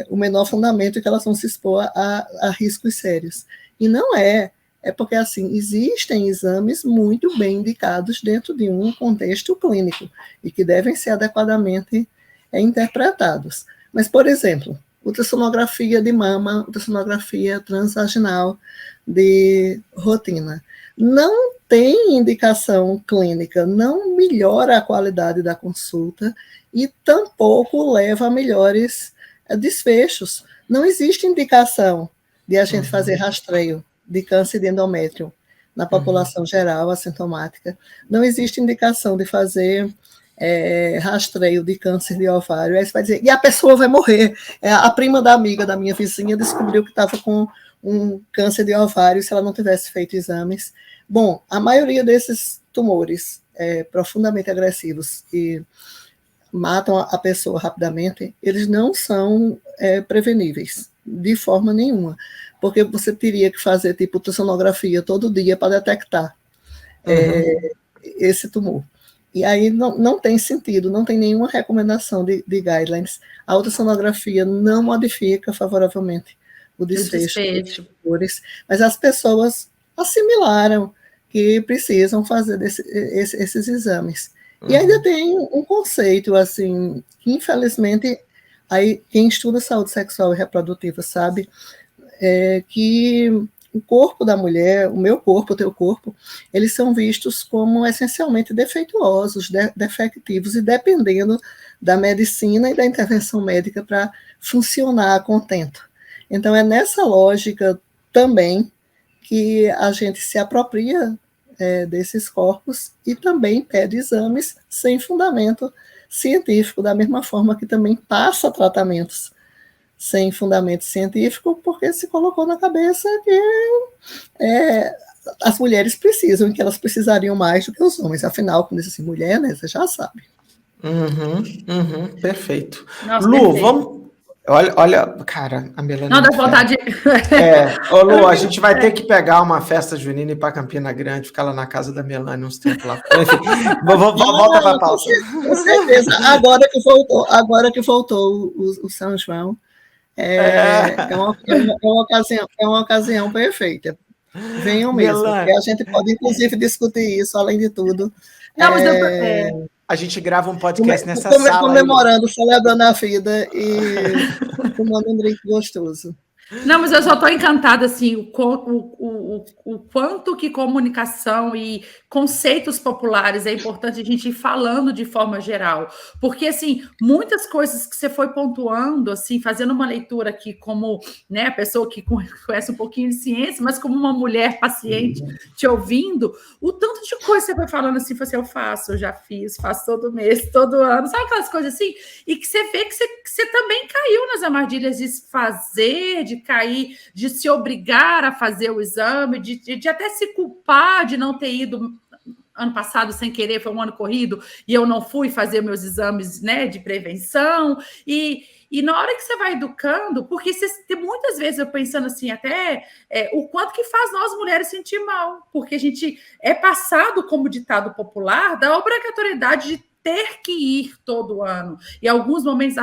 o menor fundamento, que elas vão se expor a riscos sérios. E não é. É porque, assim, existem exames muito bem indicados dentro de um contexto clínico e que devem ser adequadamente interpretados. Mas, por exemplo, ultrassonografia de mama, ultrassonografia transvaginal de rotina, não tem indicação clínica, não melhora a qualidade da consulta e tampouco leva a melhores desfechos. Não existe indicação de a gente fazer rastreio de câncer de endométrio na população geral assintomática. Não existe indicação de fazer rastreio de câncer de ovário. Aí você vai dizer, e a pessoa vai morrer. A prima da amiga da minha vizinha descobriu que estava com um câncer de ovário se ela não tivesse feito exames. Bom, a maioria desses tumores profundamente agressivos e matam a pessoa rapidamente, eles não são preveníveis de forma nenhuma, porque você teria que fazer tipo ultrassonografia todo dia para detectar esse tumor. E aí não tem sentido, não tem nenhuma recomendação de guidelines. A ultrassonografia não modifica favoravelmente o desfecho dos tumores, mas as pessoas assimilaram que precisam fazer esses exames. E ainda tem um conceito, assim, que infelizmente, aí, quem estuda saúde sexual e reprodutiva sabe que o corpo da mulher, o meu corpo, o teu corpo, eles são vistos como essencialmente defeituosos, defectivos, e dependendo da medicina e da intervenção médica para funcionar a contento. Então, é nessa lógica também que a gente se apropria desses corpos e também pede exames sem fundamento científico, da mesma forma que também passa tratamentos sem fundamento científico, porque se colocou na cabeça que as mulheres precisam, e que elas precisariam mais do que os homens. Afinal, quando diz assim, mulher, né, você já sabe. Perfeito. Nossa, Lu, perfeito. vamos... Olha, cara, a Melanie... Não, dá vontade... Ô, Lu, a gente vai ter que pegar uma festa junina e ir para Campina Grande, ficar lá na casa da Melanie uns tempos lá. Enfim, volta para a pauta. Com certeza. Agora que voltou o São João, é uma ocasião perfeita. Venham mesmo, porque a gente pode, inclusive, discutir isso, além de tudo. Não, mas a gente grava um podcast nessa sala. Comemorando, celebrando a vida e tomando um drink gostoso. Não, mas eu só estou encantada, assim, o quanto que comunicação e conceitos populares é importante a gente ir falando de forma geral. Porque, assim, muitas coisas que você foi pontuando, assim, fazendo uma leitura aqui como, né, a pessoa que conhece um pouquinho de ciência, mas como uma mulher paciente te ouvindo, o tanto de coisa que você foi falando, assim, assim, eu faço, eu já fiz, faço todo mês, todo ano, sabe aquelas coisas assim? E que você vê que você também caiu nas armadilhas de fazer, de cair, de se obrigar a fazer o exame, de até se culpar de não ter ido ano passado sem querer, foi um ano corrido, e eu não fui fazer meus exames, né, de prevenção, e na hora que você vai educando, porque muitas vezes eu pensando assim, até o quanto que faz nós mulheres sentir mal, porque a gente é passado como ditado popular da obrigatoriedade de ter que ir todo ano. E alguns momentos,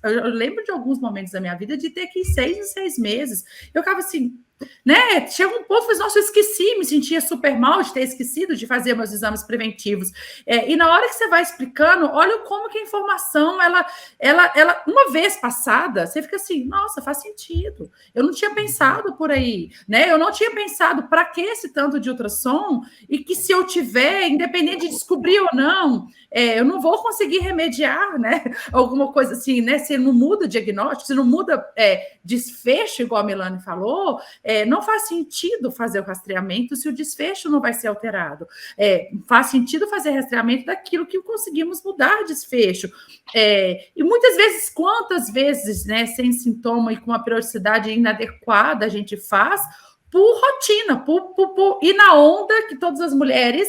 eu lembro de alguns momentos da minha vida de ter que ir 6 em 6 meses. Eu ficava assim, né? Chega um ponto, nossa, eu esqueci, me sentia super mal de ter esquecido de fazer meus exames preventivos. E na hora que você vai explicando, olha como que a informação, ela, uma vez passada, você fica assim, nossa, faz sentido. Eu não tinha pensado por aí, né? Eu não tinha pensado para que esse tanto de ultrassom e que se eu tiver, independente de descobrir ou não, eu não vou conseguir remediar, né? Alguma coisa assim, né? Se não muda diagnóstico, se não muda desfecho, igual a Melanie falou, não faz sentido fazer o rastreamento se o desfecho não vai ser alterado. Faz sentido fazer rastreamento daquilo que conseguimos mudar desfecho. E muitas vezes, quantas vezes, né, sem sintoma e com uma periodicidade inadequada a gente faz, por rotina, por ir na onda que todas as mulheres,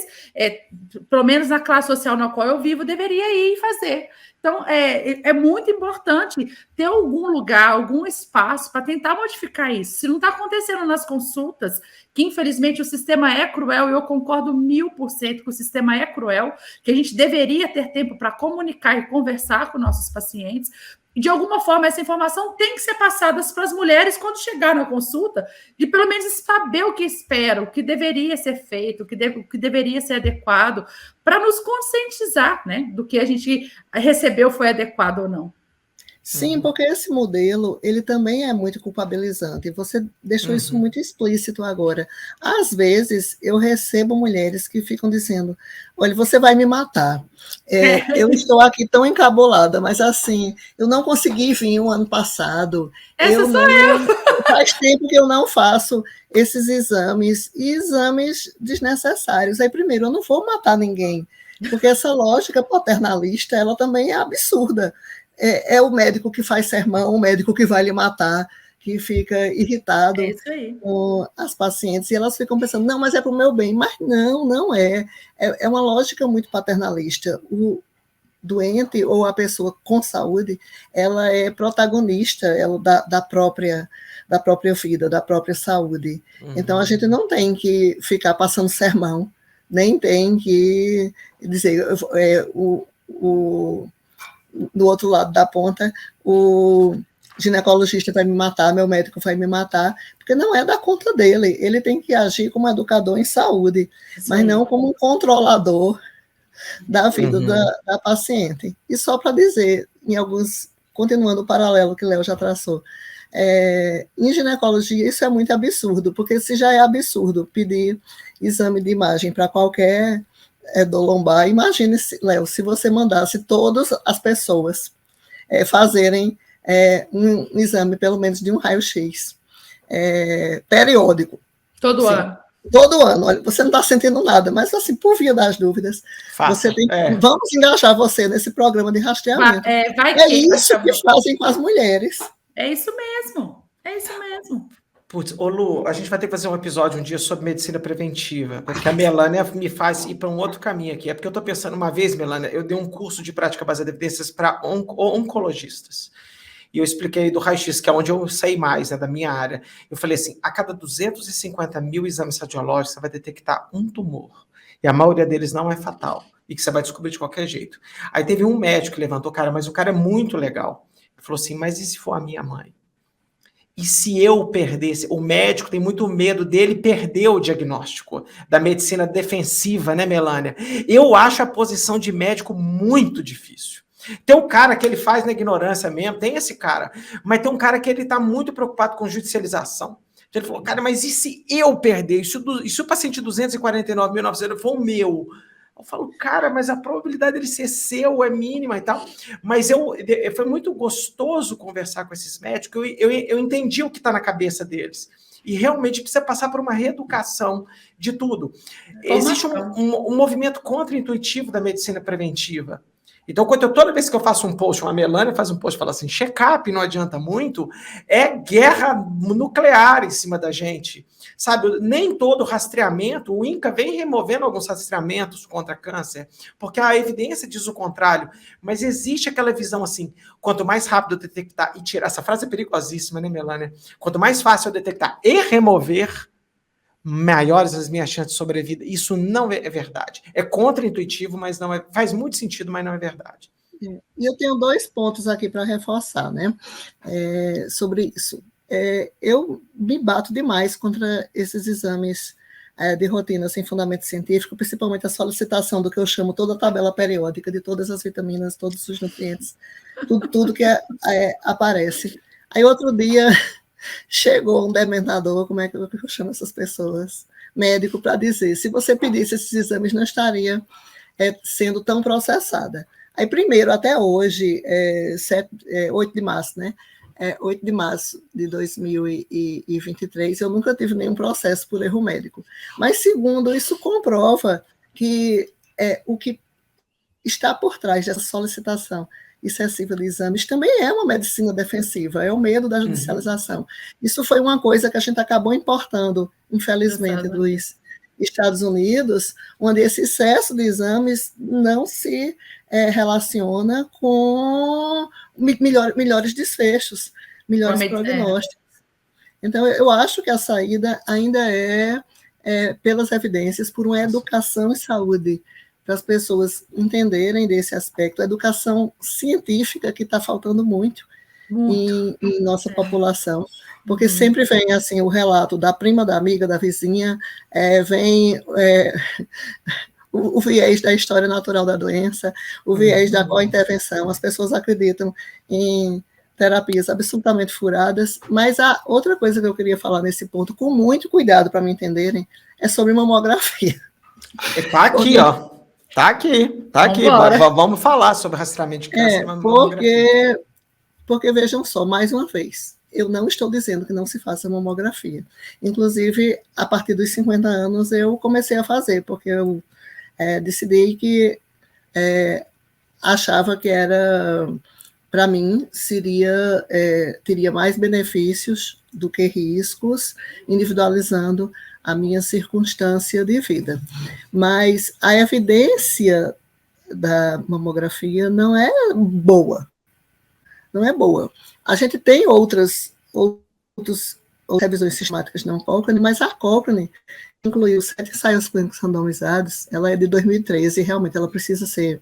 pelo menos na classe social na qual eu vivo, deveria ir e fazer. Então, é muito importante ter algum lugar, algum espaço para tentar modificar isso. Se não está acontecendo nas consultas, que infelizmente o sistema é cruel, e eu concordo 1000% que o sistema é cruel, que a gente deveria ter tempo para comunicar e conversar com nossos pacientes. De alguma forma, essa informação tem que ser passada para as mulheres quando chegar na consulta, de pelo menos saber o que espera, o que deveria ser feito, o que deveria ser adequado, para nos conscientizar, né, do que a gente recebeu foi adequado ou não. Sim, porque esse modelo, ele também é muito culpabilizante. Você deixou isso muito explícito agora. Às vezes, eu recebo mulheres que ficam dizendo, olha, você vai me matar. Eu estou aqui tão encabulada, mas assim, eu não consegui vir o ano passado. Eu. Faz tempo que eu não faço esses exames, e exames desnecessários. Aí, primeiro, eu não vou matar ninguém, porque essa lógica paternalista, ela também é absurda. É o médico que faz sermão, o médico que vai lhe matar, que fica irritado com as pacientes, e elas ficam pensando, não, mas é para o meu bem. Mas não é. É uma lógica muito paternalista. O doente ou a pessoa com saúde, ela é protagonista da própria vida, da própria saúde. Então, a gente não tem que ficar passando sermão, nem tem que dizer, do outro lado da ponta, o ginecologista vai me matar, meu médico vai me matar, porque não é da conta dele. Ele tem que agir como educador em saúde, mas não como um controlador da vida da paciente. E só para dizer, continuando o paralelo que Léo já traçou, em ginecologia isso é muito absurdo, porque se já é absurdo pedir exame de imagem para qualquer dor lombar, imagine, Léo, se você mandasse todas as pessoas fazerem um exame, pelo menos de um raio-x, periódico. Todo ano. Todo ano. Olha, você não está sentindo nada, mas assim, por via das dúvidas, você tem vamos engajar você nesse programa de rastreamento. Isso que fazem com as mulheres. É isso mesmo. É isso mesmo. Putz, ô Lu, a gente vai ter que fazer um episódio um dia sobre medicina preventiva, porque a Melânia me faz ir para um outro caminho aqui. É porque eu estou pensando, uma vez, Melânia, eu dei um curso de prática baseada em evidências para oncologistas. E eu expliquei do raio-x, que é onde eu sei mais, né, da minha área. Eu falei assim, a cada 250 mil exames radiológicos, você vai detectar um tumor. E a maioria deles não é fatal. E que você vai descobrir de qualquer jeito. Aí teve um médico que levantou, cara, mas o cara é muito legal. Ele falou assim, mas e se for a minha mãe? E se eu perdesse? O médico tem muito medo dele perder o diagnóstico da medicina defensiva, né, Melânia? Eu acho a posição de médico muito difícil. Tem o cara que ele faz na ignorância mesmo, tem esse cara. Mas tem um cara que ele está muito preocupado com judicialização. Então ele falou, cara, mas e se eu perder? E se o paciente 249.900 for o meu? Eu falo, cara, mas a probabilidade dele ser seu é mínima e tal. Mas foi muito gostoso conversar com esses médicos. Eu entendi o que está na cabeça deles. E realmente precisa passar por uma reeducação de tudo. Existe um movimento contra-intuitivo da medicina preventiva. Então, toda vez que eu faço um post, uma Melânia faz um post e fala assim, check-up não adianta muito, é guerra nuclear em cima da gente. Sabe, nem todo rastreamento, o INCA vem removendo alguns rastreamentos contra câncer, porque a evidência diz o contrário, mas existe aquela visão assim, quanto mais rápido eu detectar e tirar, essa frase é perigosíssima, né, Melânia? Quanto mais fácil eu detectar e remover, maiores as minhas chances de sobrevida. Isso não é verdade. É contra-intuitivo, mas não é, faz muito sentido, mas não é verdade. E eu tenho 2 pontos aqui para reforçar, né, sobre isso. Eu me bato demais contra esses exames de rotina sem fundamento científico, principalmente a solicitação do que eu chamo toda a tabela periódica de todas as vitaminas, todos os nutrientes, tudo que aparece. Aí outro dia chegou um dementador, como é que eu chamo essas pessoas? Médico, para dizer, se você pedisse esses exames, não estaria sendo tão processada. Aí, primeiro, até hoje, 8 de março, né? 8 de março de 2023, eu nunca tive nenhum processo por erro médico. Mas, segundo, isso comprova que o que está por trás dessa solicitação excessiva de exames também é uma medicina defensiva, é o medo da judicialização. Isso foi uma coisa que a gente acabou importando, infelizmente, dos Estados Unidos, onde esse excesso de exames não se relaciona com melhores desfechos, melhores prognósticos. Então, eu acho que a saída ainda é pelas evidências, por uma educação em saúde, para as pessoas entenderem desse aspecto, a educação científica que está faltando muito em nossa população, porque sempre vem assim o relato da prima, da amiga, da vizinha, vem o viés da história natural da doença, o viés da co-intervenção, as pessoas acreditam em terapias absolutamente furadas, mas a outra coisa que eu queria falar nesse ponto, com muito cuidado para me entenderem, é sobre mamografia. Está aqui, ó. Tá aqui. Vamos falar sobre rastreamento de câncer e mamografia. Porque, vejam só, mais uma vez, eu não estou dizendo que não se faça mamografia. Inclusive, a partir dos 50 anos, eu comecei a fazer, porque eu decidi que achava que era, para mim, teria mais benefícios do que riscos, individualizando a minha circunstância de vida. Mas a evidência da mamografia não é boa. Não é boa. A gente tem outras revisões sistemáticas não Cochrane, mas a Cochrane incluiu 7 ensaios clínicos randomizados, ela é de 2013, e realmente ela precisa ser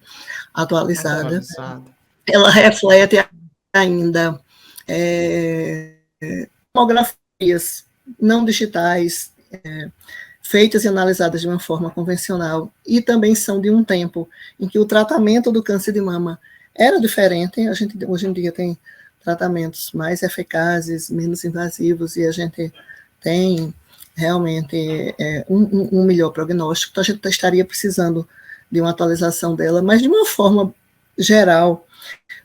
atualizada. Ela reflete ainda mamografias não digitais, feitas e analisadas de uma forma convencional, e também são de um tempo em que o tratamento do câncer de mama era diferente. A gente hoje em dia tem tratamentos mais eficazes, menos invasivos, e a gente tem realmente um melhor prognóstico, então a gente estaria precisando de uma atualização dela, mas de uma forma geral,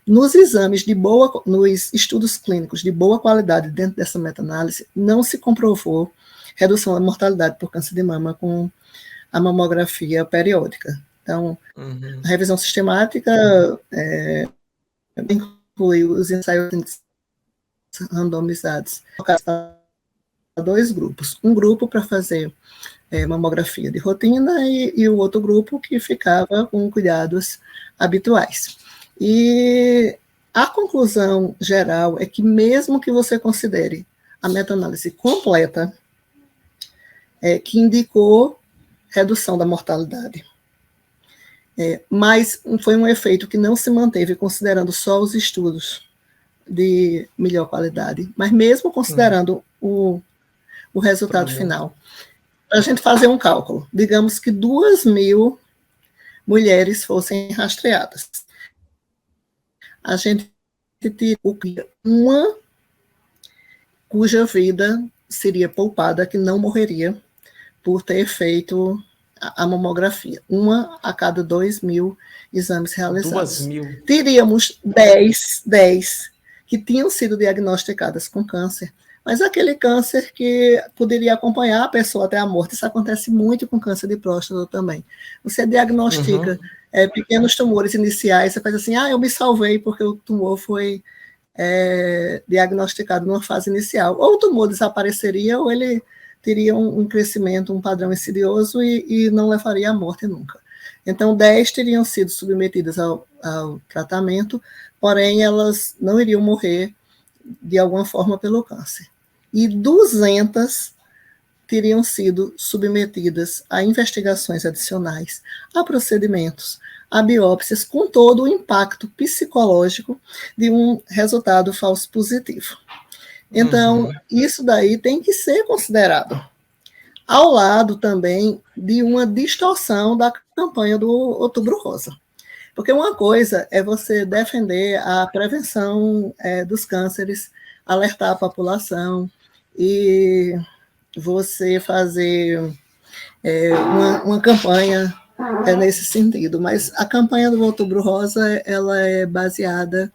nos estudos clínicos de boa qualidade dentro dessa meta-análise, não se comprovou redução da mortalidade por câncer de mama com a mamografia periódica. Então, a revisão sistemática inclui os ensaios randomizados para 2 grupos. Um grupo para fazer mamografia de rotina e o outro grupo que ficava com cuidados habituais. E a conclusão geral é que, mesmo que você considere a meta-análise completa, que indicou redução da mortalidade, mas foi um efeito que não se manteve considerando só os estudos de melhor qualidade, mas mesmo considerando o resultado final. A gente fazer um cálculo, digamos que 2.000 mulheres fossem rastreadas. a gente teria uma cuja vida seria poupada, que não morreria por ter feito a mamografia. Uma a cada 2.000 exames realizados. 2.000. Teríamos 10 que tinham sido diagnosticadas com câncer, mas aquele câncer que poderia acompanhar a pessoa até a morte. Isso acontece muito com câncer de próstata também. Você diagnostica pequenos tumores iniciais, você faz assim, eu me salvei porque o tumor foi diagnosticado numa fase inicial. Ou o tumor desapareceria, ou ele teria um crescimento, um padrão insidioso e não levaria à morte nunca. Então, 10 teriam sido submetidas ao tratamento, porém, elas não iriam morrer de alguma forma pelo câncer. E 200 teriam sido submetidas a investigações adicionais, a procedimentos, a biópsias, com todo o impacto psicológico de um resultado falso positivo. Então, isso daí tem que ser considerado, ao lado também de uma distorção da campanha do Outubro Rosa. Porque uma coisa é você defender a prevenção dos cânceres, alertar a população e você fazer uma campanha nesse sentido. Mas a campanha do Outubro Rosa ela é baseada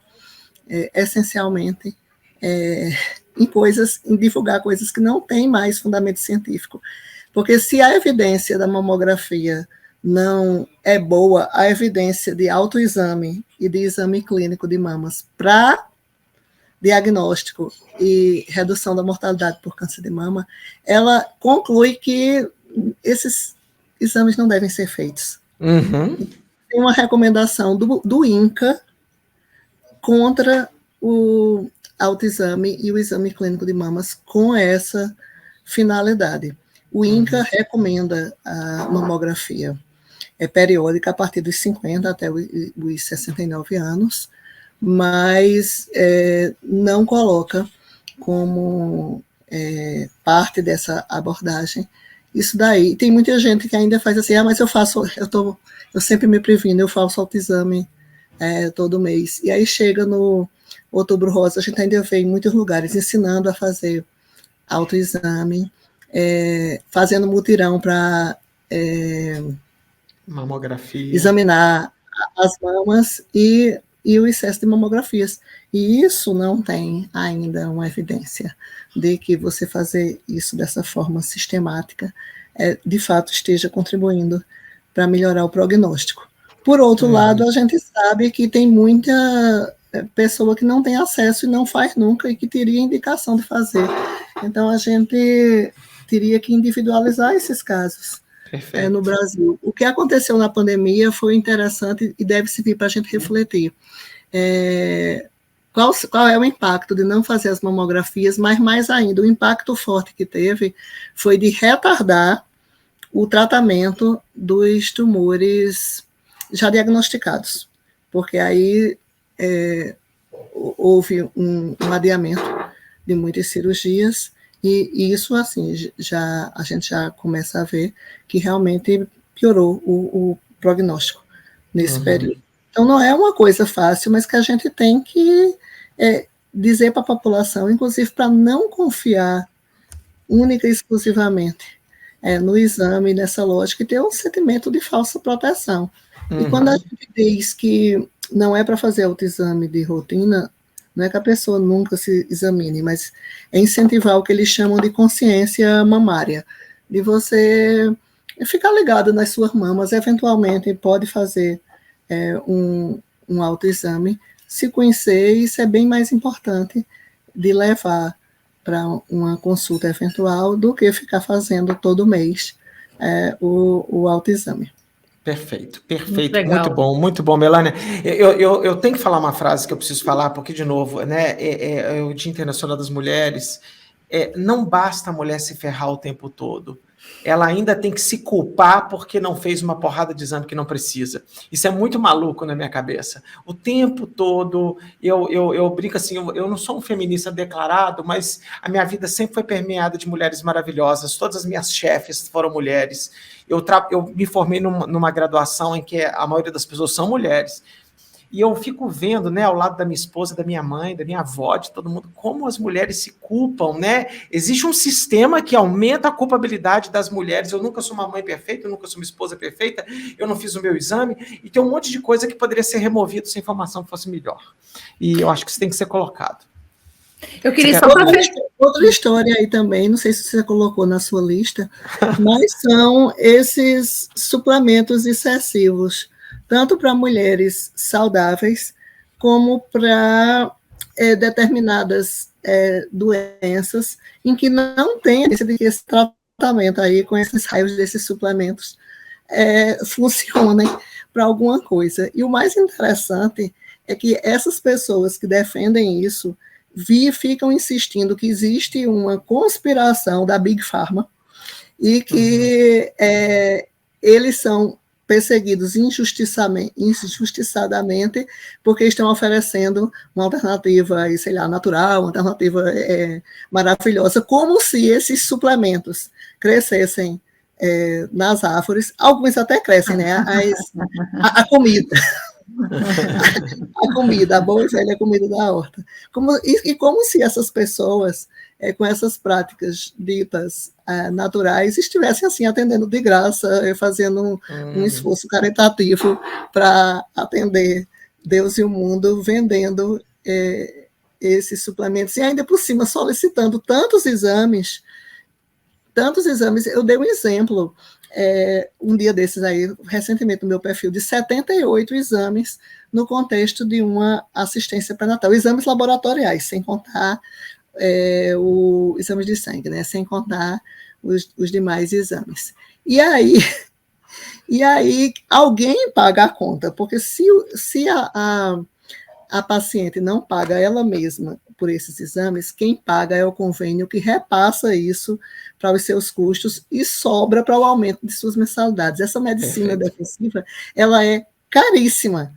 essencialmente em divulgar coisas que não têm mais fundamento científico. Porque se a evidência da mamografia não é boa, a evidência de autoexame e de exame clínico de mamas para diagnóstico e redução da mortalidade por câncer de mama, ela conclui que esses exames não devem ser feitos. Tem uma recomendação do INCA contra o autoexame e o exame clínico de mamas com essa finalidade. O INCA recomenda a mamografia periódica a partir dos 50 até os 69 anos, mas não coloca como parte dessa abordagem isso daí. Tem muita gente que ainda faz assim, mas eu sempre me previno, eu faço autoexame todo mês. E aí chega no Outubro Rosa, a gente ainda vê em muitos lugares ensinando a fazer autoexame, fazendo mutirão para mamografia, examinar as mamas e o excesso de mamografias. E isso não tem ainda uma evidência de que você fazer isso dessa forma sistemática de fato esteja contribuindo para melhorar o prognóstico. Por outro lado, a gente sabe que tem muita pessoa que não tem acesso e não faz nunca e que teria indicação de fazer. Então, a gente teria que individualizar esses casos no Brasil. O que aconteceu na pandemia foi interessante e deve servir para a gente refletir. Qual é o impacto de não fazer as mamografias, mas mais ainda, o impacto forte que teve foi de retardar o tratamento dos tumores já diagnosticados, porque aí houve um adiamento de muitas cirurgias, e isso, assim, a gente já começa a ver que realmente piorou o prognóstico nesse período. Então, não é uma coisa fácil, mas que a gente tem que dizer para a população, inclusive para não confiar única e exclusivamente no exame, nessa lógica, e ter um sentimento de falsa proteção. E quando a gente diz que não é para fazer autoexame de rotina, não é que a pessoa nunca se examine, mas é incentivar o que eles chamam de consciência mamária, de você ficar ligado nas suas mamas, eventualmente pode fazer um autoexame, se conhecer, isso é bem mais importante de levar para uma consulta eventual do que ficar fazendo todo mês o autoexame. Perfeito, muito bom, Melânia. Eu tenho que falar uma frase que eu preciso falar, porque, de novo, é o Dia Internacional das Mulheres, não basta a mulher se ferrar o tempo todo, ela ainda tem que se culpar porque não fez uma porrada de exame que não precisa. Isso é muito maluco na minha cabeça. O tempo todo, eu brinco assim, eu não sou um feminista declarado, mas a minha vida sempre foi permeada de mulheres maravilhosas, todas as minhas chefes foram mulheres. Eu me formei numa graduação em que a maioria das pessoas são mulheres. E eu fico vendo, né, ao lado da minha esposa, da minha mãe, da minha avó, de todo mundo, como as mulheres se culpam, né? Existe um sistema que aumenta a culpabilidade das mulheres. Eu nunca sou uma mãe perfeita, eu nunca sou uma esposa perfeita, eu não fiz o meu exame, e tem um monte de coisa que poderia ser removido se a informação fosse melhor. E eu acho que isso tem que ser colocado. Eu queria só outra história aí também, não sei se você colocou na sua lista, mas são esses suplementos excessivos, tanto para mulheres saudáveis, como para determinadas doenças, em que não tem esse tratamento aí com esses raios desses suplementos funcionem para alguma coisa. E o mais interessante é que essas pessoas que defendem isso ficam insistindo que existe uma conspiração da Big Pharma e que eles são perseguidos injustiçadamente porque estão oferecendo uma alternativa, sei lá, natural, uma alternativa maravilhosa, como se esses suplementos crescessem nas árvores. Alguns até crescem, né? A comida. A comida, a boa e velha comida da horta. Como se essas pessoas, com essas práticas ditas naturais, estivessem assim atendendo de graça, fazendo um esforço caritativo para atender Deus e o mundo, vendendo esses suplementos, e ainda por cima solicitando tantos exames. Eu dei um exemplo um dia desses aí, recentemente no meu perfil, de 78 exames no contexto de uma assistência pré-natal, exames laboratoriais, sem contar exames de sangue, né? Sem contar os demais exames. E aí alguém paga a conta, porque se a paciente não paga ela mesma por esses exames, quem paga é o convênio que repassa isso para os seus custos e sobra para o aumento de suas mensalidades. Essa medicina defensiva, ela é caríssima.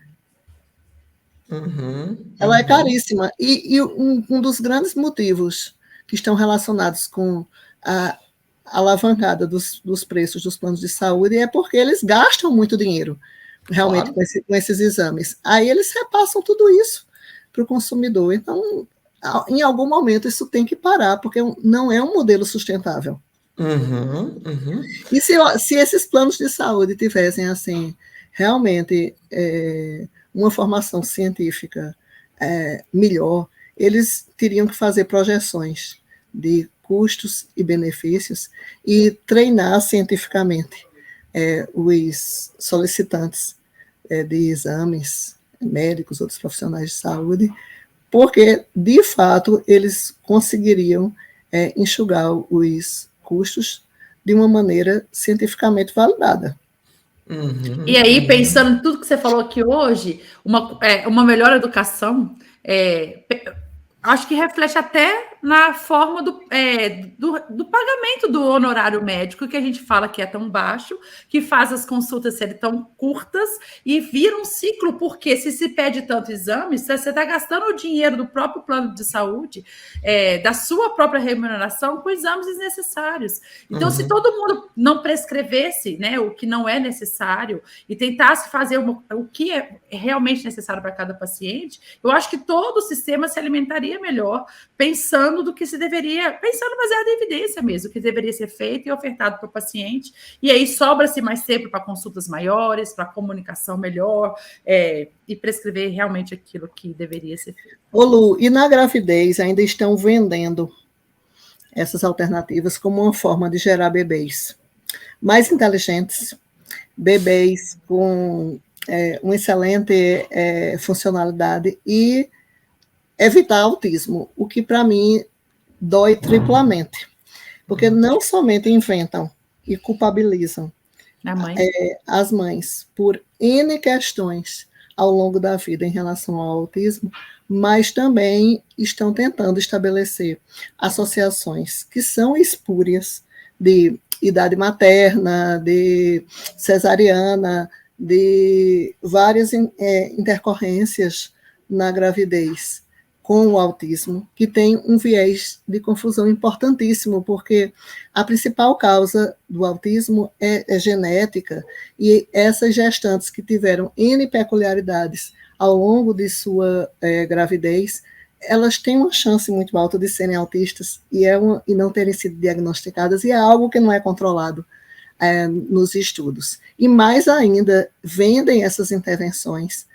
Ela é caríssima. E um dos grandes motivos que estão relacionados com a alavancada dos preços dos planos de saúde é porque eles gastam muito dinheiro, realmente, com esses exames. Aí eles repassam tudo isso para o consumidor. Então, em algum momento, isso tem que parar, porque não é um modelo sustentável. E se esses planos de saúde tivessem, assim, realmente uma formação científica melhor, eles teriam que fazer projeções de custos e benefícios e treinar cientificamente os solicitantes de exames médicos, outros profissionais de saúde, porque, de fato, eles conseguiriam enxugar os custos de uma maneira cientificamente validada. E aí, pensando em tudo que você falou aqui hoje, uma melhor educação, acho que reflete até na forma do pagamento do honorário médico, que a gente fala que é tão baixo, que faz as consultas serem tão curtas e vira um ciclo, porque se pede tanto exame, você está gastando o dinheiro do próprio plano de saúde, da sua própria remuneração, com exames desnecessários. Então, se todo mundo não prescrevesse, né, o que não é necessário e tentasse fazer o que é realmente necessário para cada paciente, eu acho que todo o sistema se alimentaria melhor, pensando baseado em evidência mesmo, o que deveria ser feito e ofertado para o paciente, e aí sobra-se mais tempo para consultas maiores, para comunicação melhor, e prescrever realmente aquilo que deveria ser feito. Ô Lu, e na gravidez ainda estão vendendo essas alternativas como uma forma de gerar bebês mais inteligentes, bebês com uma excelente funcionalidade e evitar autismo, o que para mim dói triplamente, porque não somente inventam e culpabilizam as mães por N questões ao longo da vida em relação ao autismo, mas também estão tentando estabelecer associações que são espúrias de idade materna, de cesariana, de várias intercorrências na gravidez com o autismo, que tem um viés de confusão importantíssimo, porque a principal causa do autismo é genética, e essas gestantes que tiveram N peculiaridades ao longo de sua gravidez, elas têm uma chance muito alta de serem autistas e não terem sido diagnosticadas, e é algo que não é controlado nos estudos. E mais ainda, vendem essas intervenções,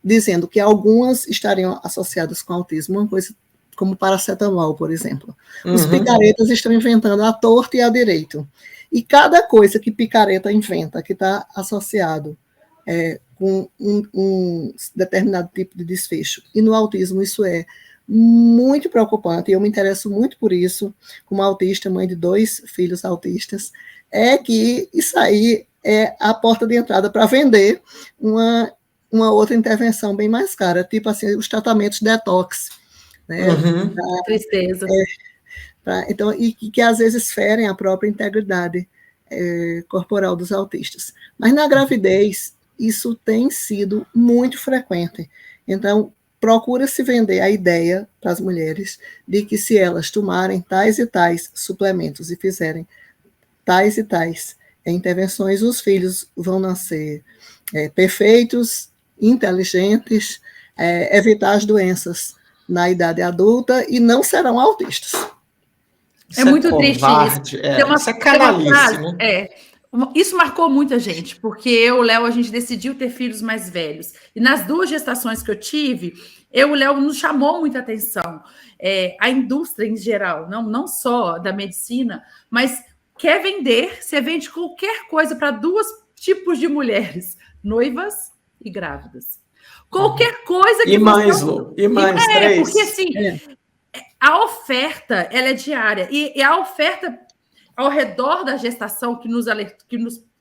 dizendo que algumas estariam associadas com autismo, uma coisa como paracetamol, por exemplo. Os picaretas estão inventando à torta e à direito. E cada coisa que picareta inventa, que está associado com um determinado tipo de desfecho, e no autismo isso é muito preocupante, e eu me interesso muito por isso, como autista, mãe de 2 filhos autistas, é que isso aí é a porta de entrada para vender uma outra intervenção bem mais cara, tipo assim, os tratamentos detox, né? Tristeza. Então, e que às vezes ferem a própria integridade corporal dos autistas. Mas na gravidez, isso tem sido muito frequente. Então, procura-se vender a ideia para as mulheres de que se elas tomarem tais e tais suplementos e fizerem tais e tais intervenções, os filhos vão nascer perfeitos, inteligentes, evitar as doenças na idade adulta e não serão autistas. É muito triste isso. Isso é canalice, né? Isso marcou muita gente, porque eu e o Léo, a gente decidiu ter filhos mais velhos. E nas 2 gestações que eu tive, eu e o Léo nos chamou muita atenção. A indústria em geral, não só da medicina, mas quer vender, você vende qualquer coisa para 2 tipos de mulheres, noivas e grávidas. Qualquer coisa que e mais, Lu, e mais 3. Porque assim, a oferta, ela é diária. E a oferta ao redor da gestação que nos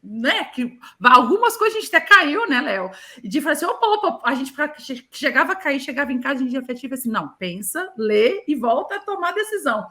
né, que algumas coisas a gente até caiu, né, Léo? De falar assim, opa, a gente chegava a cair, chegava em casa, a gente afetiva assim, não, pensa, lê e volta a tomar a decisão.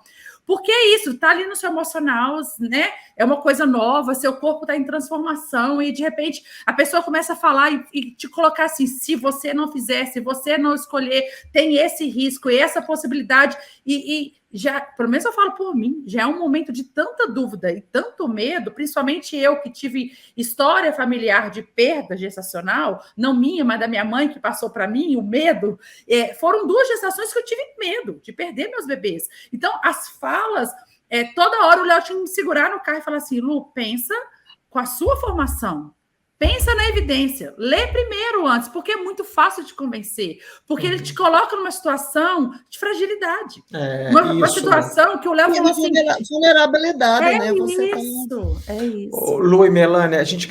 Porque é isso, tá ali no seu emocional, né? É uma coisa nova, seu corpo está em transformação e de repente a pessoa começa a falar e te colocar assim, se você não fizer, se você não escolher, tem esse risco e essa possibilidade e já, pelo menos eu falo por mim, já é um momento de tanta dúvida e tanto medo, principalmente eu que tive história familiar de perda gestacional, não minha, mas da minha mãe que passou para mim, o medo, foram 2 gestações que eu tive medo de perder meus bebês. Então, as falas, toda hora o Léo tinha que me segurar no carro e falar assim, Lu, pensa com a sua formação, pensa na evidência, lê primeiro antes, porque é muito fácil de convencer, porque ele te coloca numa situação de fragilidade. Uma situação que o Léo falou assim... Vulnerabilidade, né? É isso. Lu e Melanie, a gente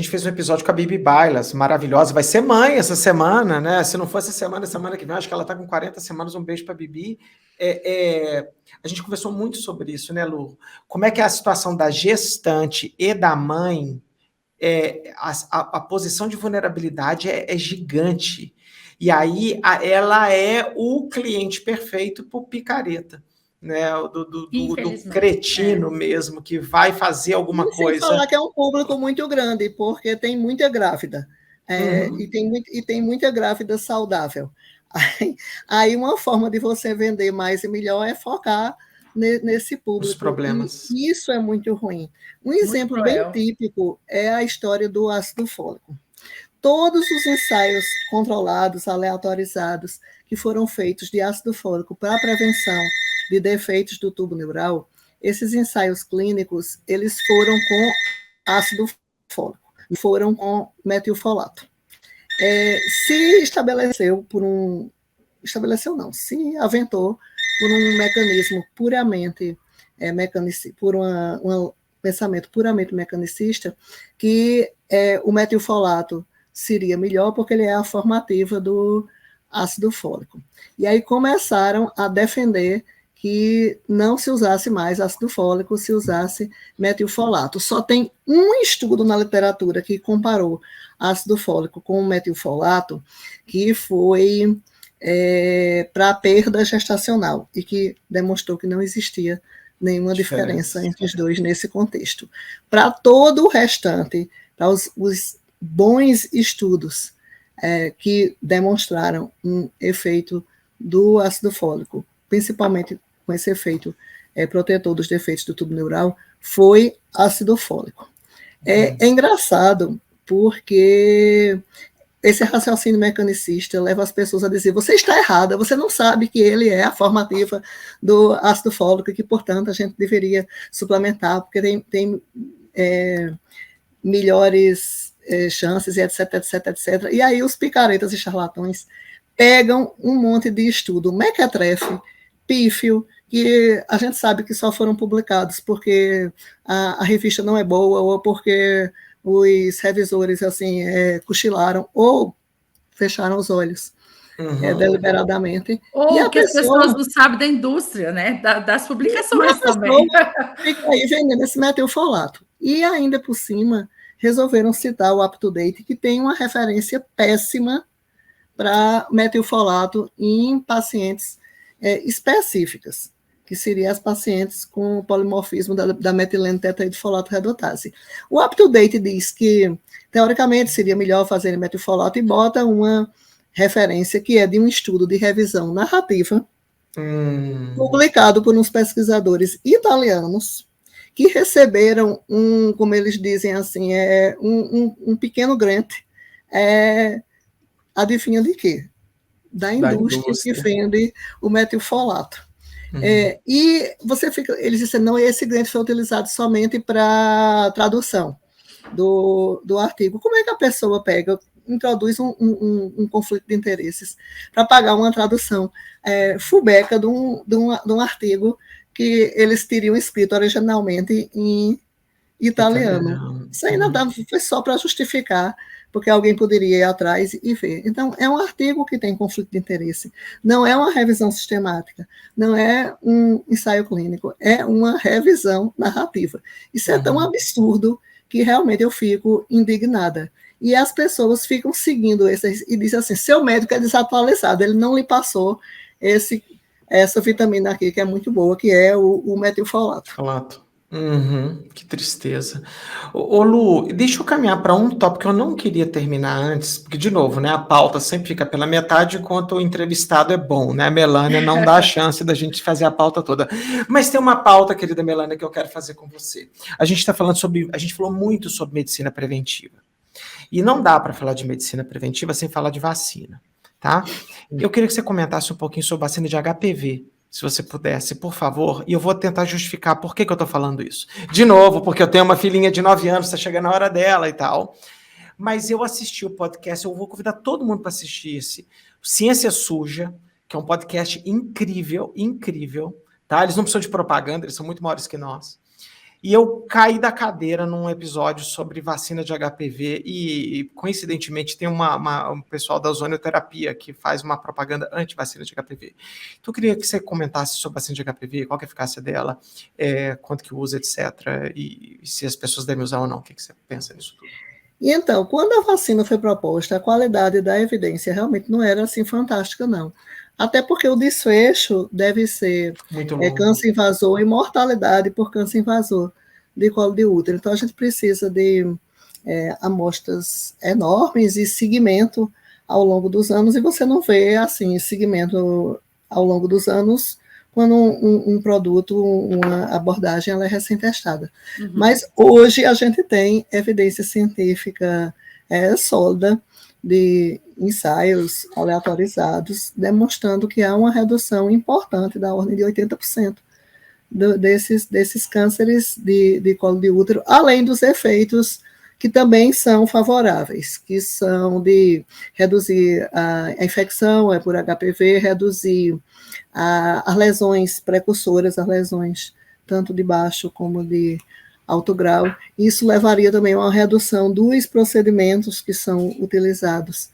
fez um episódio com a Bibi Bailas, maravilhosa, vai ser mãe essa semana, né? Se não for essa semana que vem, acho que ela está com 40 semanas, um beijo para a Bibi. A gente conversou muito sobre isso, né, Lu? Como é que é a situação da gestante e da mãe? A posição de vulnerabilidade é gigante. E aí ela é o cliente perfeito para o picareta, né? Do cretino mesmo, que vai fazer alguma coisa. Sem falar que é um público muito grande, porque tem muita grávida. E tem muita grávida saudável. Aí uma forma de você vender mais e melhor é focar nesse público. Os problemas. E isso é muito ruim. Um exemplo bem típico é a história do ácido fólico. Todos os ensaios controlados, aleatorizados, que foram feitos de ácido fólico para a prevenção de defeitos do tubo neural, esses ensaios clínicos, eles foram com ácido fólico, foram com metilfolato. Se se aventou por um mecanismo puramente por um pensamento puramente mecanicista, que o metilfolato seria melhor porque ele é a formativa do ácido fólico. E aí começaram a defender que não se usasse mais ácido fólico, se usasse metilfolato. Só tem um estudo na literatura que comparou ácido fólico com metilfolato, que foi para a perda gestacional, e que demonstrou que não existia nenhuma diferença entre os dois nesse contexto. Para todo o restante, para os bons estudos que demonstraram um efeito do ácido fólico, principalmente com esse efeito protetor dos defeitos do tubo neural, foi ácido fólico. É engraçado, porque esse raciocínio mecanicista leva as pessoas a dizer, você está errada, você não sabe que ele é a forma ativa do ácido fólico e que, portanto, a gente deveria suplementar, porque tem melhores chances, etc, etc, etc. E aí os picaretas e charlatões pegam um monte de estudo mequetrefe, pífio, que a gente sabe que só foram publicados porque a revista não é boa ou porque os revisores assim cochilaram ou fecharam os olhos deliberadamente. Ou que as pessoas não sabem da indústria, né? Das publicações também. Fica aí vendendo esse metilfolato. E ainda por cima, resolveram citar o UpToDate, que tem uma referência péssima para metilfolato em pacientes específicas, que seriam as pacientes com polimorfismo da metileno tetraidrofolato redutase. O UpToDate diz que, teoricamente, seria melhor fazer metilfolato e bota uma referência que é de um estudo de revisão narrativa, publicado por uns pesquisadores italianos, que receberam como eles dizem assim, um pequeno grant, adivinha de quê? Da indústria que vende o metilfolato. E eles disseram, não, esse grant foi utilizado somente para tradução do artigo. Como é que a pessoa introduz um conflito de interesses para pagar uma tradução fubeca de um artigo que eles teriam escrito originalmente em italiano? Isso aí não foi só para justificar, porque alguém poderia ir atrás e ver. Então, é um artigo que tem conflito de interesse. Não é uma revisão sistemática, não é um ensaio clínico, é uma revisão narrativa. Isso é tão absurdo que realmente eu fico indignada. E as pessoas ficam seguindo e dizem assim, seu médico é desatualizado, ele não lhe passou essa vitamina aqui, que é muito boa, que é o metilfolato. Que tristeza. Ô Lu, deixa eu caminhar para um tópico que eu não queria terminar antes, porque, de novo, né, a pauta sempre fica pela metade enquanto o entrevistado é bom, né? A Melânia não dá a chance da gente fazer a pauta toda. Mas tem uma pauta, querida Melânia, que eu quero fazer com você. A gente falou muito sobre medicina preventiva. E não dá para falar de medicina preventiva sem falar de vacina, tá? Eu queria que você comentasse um pouquinho sobre vacina de HPV, se você pudesse, por favor, e eu vou tentar justificar por que eu estou falando isso. De novo, porque eu tenho uma filhinha de 9 anos, está chegando a hora dela e tal. Mas eu assisti o podcast, eu vou convidar todo mundo para assistir esse Ciência Suja, que é um podcast incrível, tá? Eles não precisam de propaganda, eles são muito maiores que nós. E eu caí da cadeira num episódio sobre vacina de HPV e coincidentemente, tem um pessoal da Ozonioterapia que faz uma propaganda anti-vacina de HPV. Então, eu queria que você comentasse sobre a vacina de HPV, qual que é a eficácia dela, quanto que usa, etc. E se as pessoas devem usar ou não. O que você pensa nisso tudo? E então, quando a vacina foi proposta, a qualidade da evidência realmente não era assim fantástica, não. Até porque o desfecho deve ser câncer invasor e mortalidade por câncer invasor de colo de útero. Então, a gente precisa de amostras enormes e seguimento ao longo dos anos, e você não vê, assim, seguimento ao longo dos anos quando um produto, uma abordagem, ela é recém-testada. Mas hoje a gente tem evidência científica sólida de ensaios aleatorizados, demonstrando que há uma redução importante da ordem de 80% desses cânceres de colo de útero, além dos efeitos que também são favoráveis, que são de reduzir a infecção por HPV, reduzir as lesões precursoras, as lesões tanto de baixo como de alto grau. Isso levaria também a uma redução dos procedimentos que são utilizados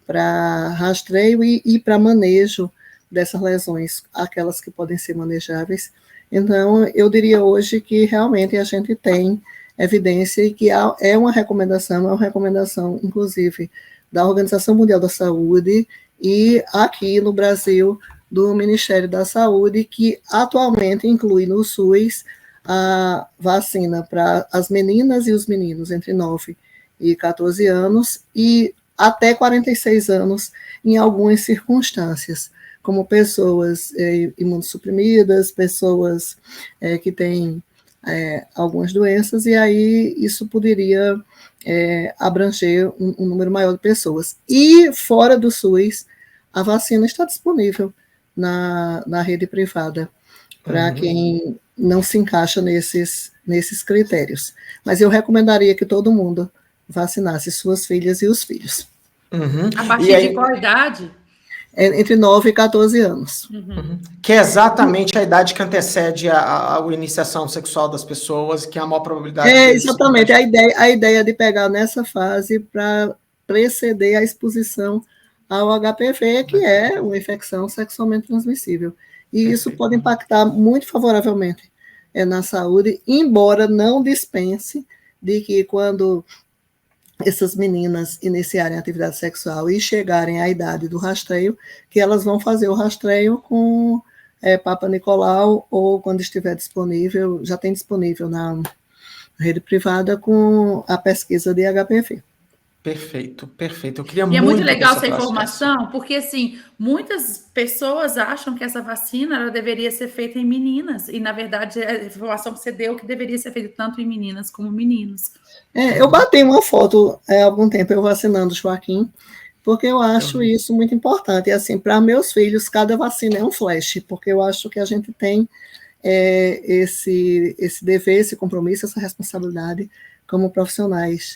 para rastreio e para manejo dessas lesões, aquelas que podem ser manejáveis. Então, eu diria hoje que realmente a gente tem evidência e que é uma recomendação, inclusive, da Organização Mundial da Saúde e aqui no Brasil, do Ministério da Saúde, que atualmente inclui no SUS a vacina para as meninas e os meninos entre 9 e 14 anos e até 46 anos em algumas circunstâncias, como pessoas imunossuprimidas, pessoas que têm algumas doenças, e aí isso poderia abranger um número maior de pessoas. E fora do SUS, a vacina está disponível na rede privada, para quem não se encaixa nesses critérios. Mas eu recomendaria que todo mundo vacinasse suas filhas e os filhos. A partir de qual idade? Entre 9 e 14 anos. Que é exatamente a idade que antecede a iniciação sexual das pessoas, que é a maior probabilidade... Exatamente. A ideia de pegar nessa fase para preceder a exposição ao HPV, que é uma infecção sexualmente transmissível. E isso pode impactar muito favoravelmente na saúde, embora não dispense de que quando essas meninas iniciarem a atividade sexual e chegarem à idade do rastreio, que elas vão fazer o rastreio com Papa Nicolau, ou quando estiver disponível, já tem disponível na rede privada, com a pesquisa de HPV. Perfeito. Eu queria muito. E é muito legal essa informação, porque assim, muitas pessoas acham que essa vacina ela deveria ser feita em meninas, e na verdade a informação que você deu que deveria ser feita tanto em meninas como meninos. Eu bati uma foto há algum tempo, eu vacinando o Joaquim, porque eu acho isso muito importante. E assim, para meus filhos, cada vacina é um flash, porque eu acho que a gente tem esse dever, esse compromisso, essa responsabilidade como profissionais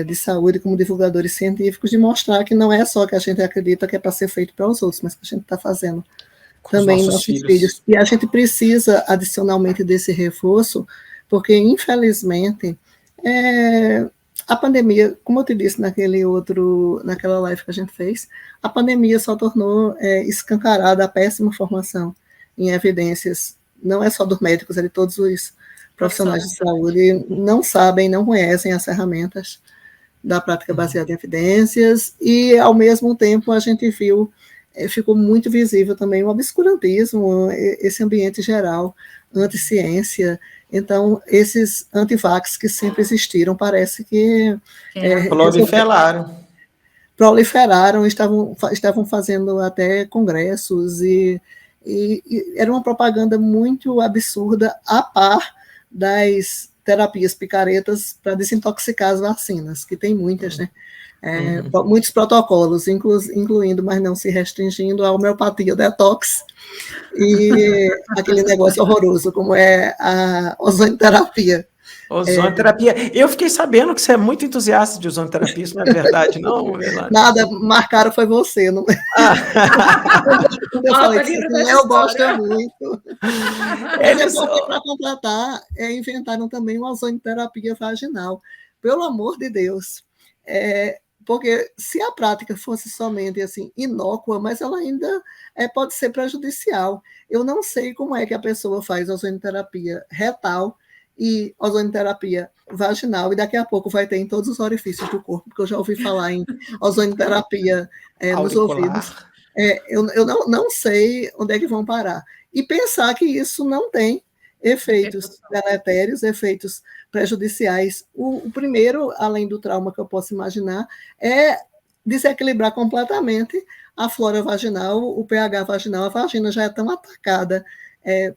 de saúde, como divulgadores científicos, de mostrar que não é só que a gente acredita que é para ser feito para os outros, mas que a gente está fazendo com também nossos filhos. E a gente precisa, adicionalmente, desse reforço, porque, infelizmente, a pandemia, como eu te disse naquela live que a gente fez, a pandemia só tornou escancarada a péssima formação em evidências, não é só dos médicos, é de todos os profissionais de saúde, não sabem, não conhecem as ferramentas da prática baseada em evidências, e, ao mesmo tempo, a gente viu, ficou muito visível também o obscurantismo, esse ambiente geral, anti-ciência. Então, esses antivax que sempre existiram, parece que... proliferaram, estavam fazendo até congressos, e era uma propaganda muito absurda, a par das terapias picaretas para desintoxicar as vacinas, que tem muitas, né? Muitos protocolos, incluindo, mas não se restringindo, a homeopatia detox e aquele negócio horroroso, como é a ozonoterapia. Ozonoterapia. Eu fiquei sabendo que você é muito entusiasta de ozonoterapia, isso não é verdade, não, Melanie? Nada, marcaram foi você. Não... eu gosto muito. Para completar, inventaram também uma ozonoterapia vaginal. Pelo amor de Deus. Porque se a prática fosse somente assim, inócua, mas ela ainda pode ser prejudicial. Eu não sei como é que a pessoa faz ozonoterapia retal e ozonoterapia vaginal, e daqui a pouco vai ter em todos os orifícios do corpo, porque eu já ouvi falar em ozonoterapia nos ouvidos. Eu não sei onde é que vão parar. E pensar que isso não tem efeitos deletérios, efeitos prejudiciais. O primeiro, além do trauma que eu posso imaginar, é desequilibrar completamente a flora vaginal, o pH vaginal. A vagina já é tão atacada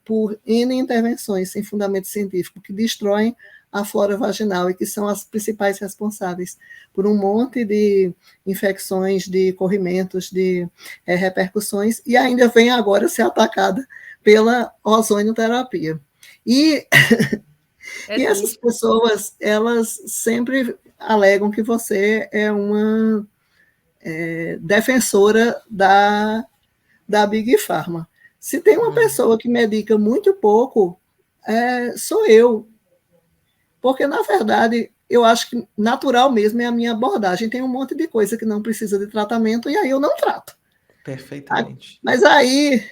por N intervenções sem fundamento científico, que destroem a flora vaginal e que são as principais responsáveis por um monte de infecções, de corrimentos, de repercussões, e ainda vem agora ser atacada pela ozonoterapia. E essas pessoas, elas sempre alegam que você é uma defensora da Big Pharma. Se tem uma pessoa que medica muito pouco, sou eu. Porque, na verdade, eu acho que natural mesmo é a minha abordagem. Tem um monte de coisa que não precisa de tratamento, e aí eu não trato. Perfeitamente. Mas aí,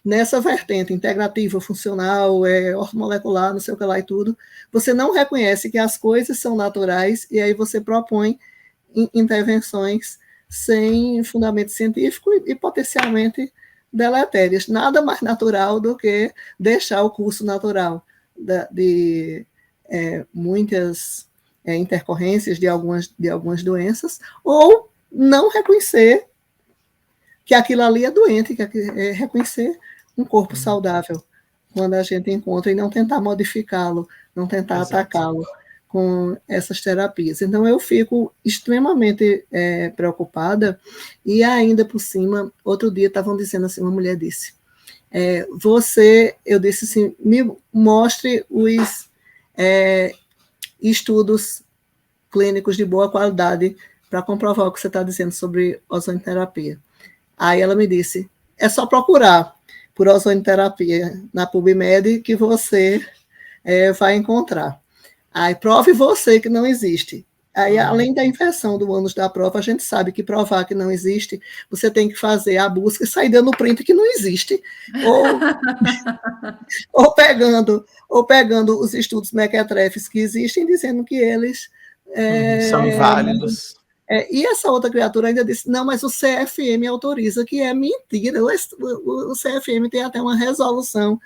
nessa vertente integrativa, funcional, ortomolecular, não sei o que lá e tudo, você não reconhece que as coisas são naturais, e aí você propõe intervenções sem fundamento científico e potencialmente deletérias. Nada mais natural do que deixar o curso natural de muitas intercorrências de algumas doenças, ou não reconhecer que aquilo ali é doente, reconhecer um corpo saudável quando a gente encontra e não tentar modificá-lo, não tentar atacá-lo com essas terapias. Então, eu fico extremamente preocupada, e ainda por cima, outro dia estavam dizendo assim, uma mulher disse, eu disse assim, me mostre os estudos clínicos de boa qualidade para comprovar o que você está dizendo sobre ozonoterapia. Aí ela me disse, é só procurar por ozonoterapia na PubMed que você vai encontrar. Aí prove você que não existe. Aí, além da inversão do ônus da prova, a gente sabe que provar que não existe, você tem que fazer a busca e sair dando print que não existe. Ou pegando os estudos mequetrefes que existem, dizendo que eles são inválidos. E essa outra criatura ainda disse, não, mas o CFM autoriza, que é mentira. O CFM tem até uma resolução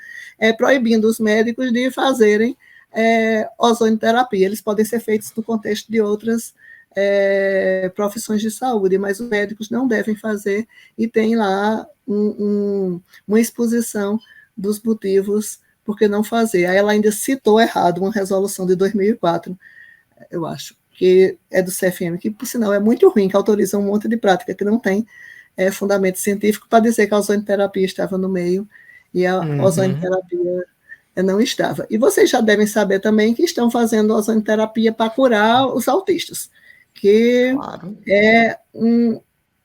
proibindo os médicos de fazerem ozonoterapia. Eles podem ser feitos no contexto de outras profissões de saúde, mas os médicos não devem fazer, e tem lá uma exposição dos motivos por que não fazer. Aí ela ainda citou errado uma resolução de 2004, eu acho, que é do CFM, que, por sinal, é muito ruim, que autoriza um monte de prática que não tem fundamento científico para dizer que a ozonoterapia estava no meio e a ozonoterapia não estava. E vocês já devem saber também que estão fazendo ozonoterapia para curar os autistas, que é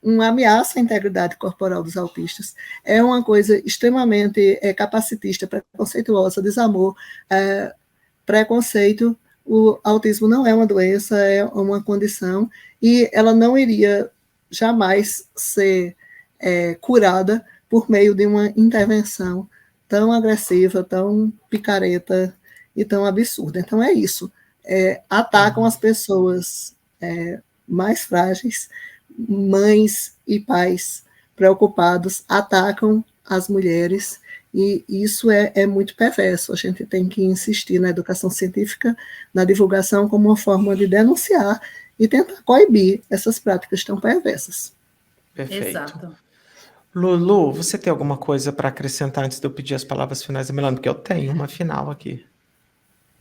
uma ameaça à integridade corporal dos autistas. É uma coisa extremamente capacitista, preconceituosa, desamor, preconceito. O autismo não é uma doença, é uma condição, e ela não iria jamais ser curada por meio de uma intervenção tão agressiva, tão picareta e tão absurda. Então é isso. Atacam as pessoas mais frágeis, mães e pais preocupados, atacam as mulheres, e isso é muito perverso. A gente tem que insistir na educação científica, na divulgação, como uma forma de denunciar e tentar coibir essas práticas tão perversas. Perfeito. Exato. Lulu, você tem alguma coisa para acrescentar antes de eu pedir as palavras finais da Melanie? Porque eu tenho uma final aqui.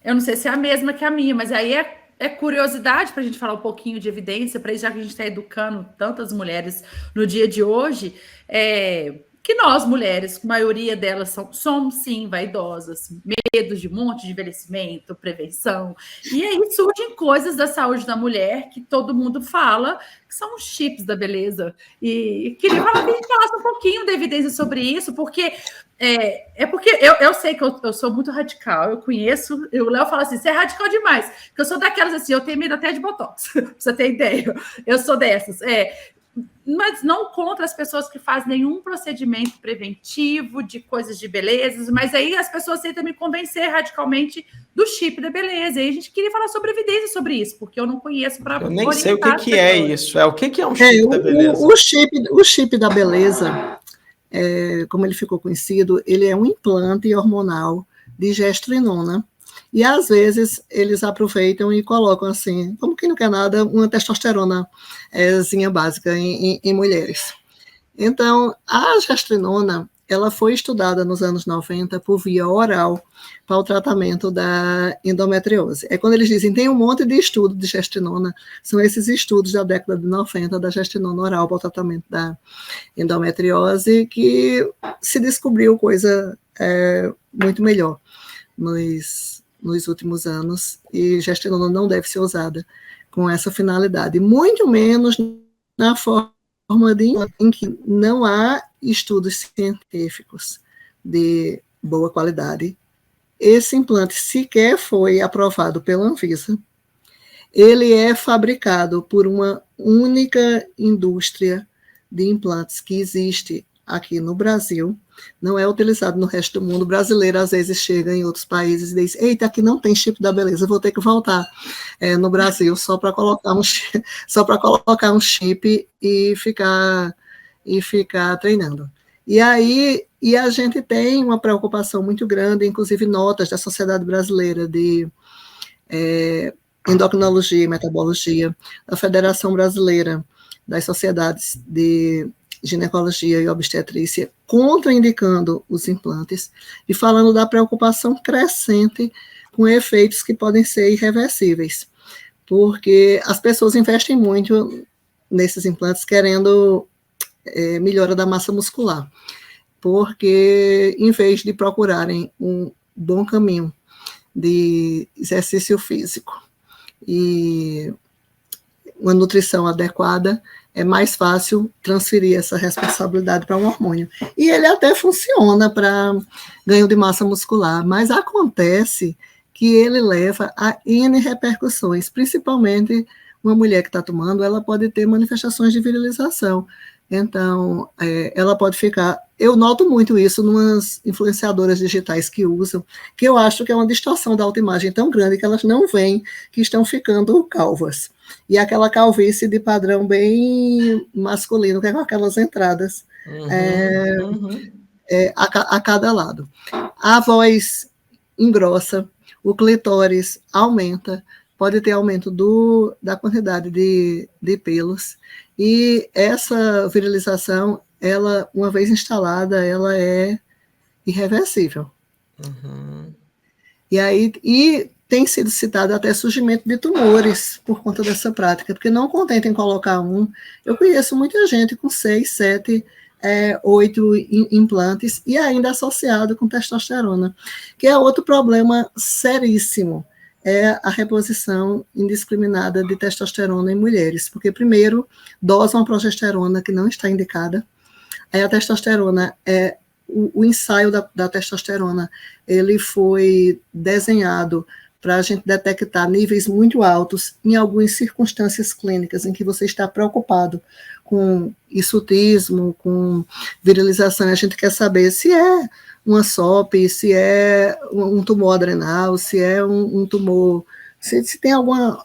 Eu não sei se é a mesma que a minha, mas aí é curiosidade para a gente falar um pouquinho de evidência, para já que a gente está educando tantas mulheres no dia de hoje, que nós, mulheres, a maioria delas somos, sim, vaidosas, medos de um monte de envelhecimento, prevenção, e aí surgem coisas da saúde da mulher que todo mundo fala, que são os chips da beleza, e queria falar que a gente falasse um pouquinho da evidência sobre isso, porque porque eu sei que eu sou muito radical, eu conheço, o Léo fala assim, você é radical demais, porque eu sou daquelas assim, eu tenho medo até de botox, pra você ter ideia, eu sou dessas, mas não contra as pessoas que fazem nenhum procedimento preventivo de coisas de beleza, mas aí as pessoas tentam me convencer radicalmente do chip da beleza, e a gente queria falar sobre evidência sobre isso, porque eu não conheço para eu nem sei o que é isso, o que é um chip da beleza? O chip da beleza, como ele ficou conhecido, ele é um implante hormonal de gestrinona, e às vezes eles aproveitam e colocam assim, como quem não quer nada, uma testosteronazinha básica em mulheres. Então, a gestrinona, ela foi estudada nos anos 90 por via oral para o tratamento da endometriose. Quando eles dizem, tem um monte de estudo de gestrinona, são esses estudos da década de 90 da gestrinona oral para o tratamento da endometriose, que se descobriu coisa muito melhor nos últimos anos, e gestrinona não deve ser usada com essa finalidade, muito menos na forma em que não há estudos científicos de boa qualidade. Esse implante sequer foi aprovado pela Anvisa. Ele é fabricado por uma única indústria de implantes que existe aqui no Brasil, não é utilizado no resto do mundo. O brasileiro, às vezes, chega em outros países e diz, eita, aqui não tem chip da beleza, vou ter que voltar no Brasil só para colocar um chip e ficar treinando. E a gente tem uma preocupação muito grande, inclusive notas da Sociedade Brasileira de Endocrinologia e Metabologia, da Federação Brasileira das Sociedades de ginecologia e obstetrícia, contraindicando os implantes e falando da preocupação crescente com efeitos que podem ser irreversíveis, porque as pessoas investem muito nesses implantes querendo melhora da massa muscular, porque em vez de procurarem um bom caminho de exercício físico e uma nutrição adequada, é mais fácil transferir essa responsabilidade para um hormônio. E ele até funciona para ganho de massa muscular, mas acontece que ele leva a N repercussões, principalmente uma mulher que está tomando, ela pode ter manifestações de virilização. Então, ela pode ficar... Eu noto muito isso nas influenciadoras digitais que usam, que eu acho que é uma distorção da autoimagem tão grande que elas não veem que estão ficando calvas. E aquela calvície de padrão bem masculino, que é com aquelas entradas a cada lado. A voz engrossa, o clitóris aumenta, pode ter aumento da quantidade de pelos, e essa virilização, ela, uma vez instalada, ela é irreversível. E tem sido citado até surgimento de tumores por conta dessa prática, porque não contente em colocar eu conheço muita gente com 6, 7, 8 implantes, e ainda associado com testosterona, que é outro problema seríssimo, é a reposição indiscriminada de testosterona em mulheres, porque primeiro dosam a progesterona que não está indicada, aí a testosterona o ensaio da testosterona, ele foi desenhado para a gente detectar níveis muito altos em algumas circunstâncias clínicas em que você está preocupado com hirsutismo, com virilização, e a gente quer saber se é uma SOP, se é um tumor adrenal, se é um tumor, se tem alguma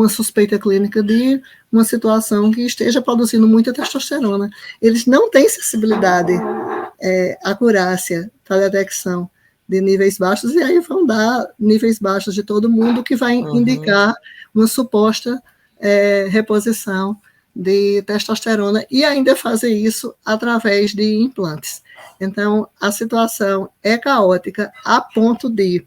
suspeita clínica de uma situação que esteja produzindo muita testosterona. Eles não têm sensibilidade, acurácia para detecção de níveis baixos, e aí vão dar níveis baixos de todo mundo, que vai indicar uma suposta reposição de testosterona, e ainda fazer isso através de implantes. Então, a situação é caótica a ponto de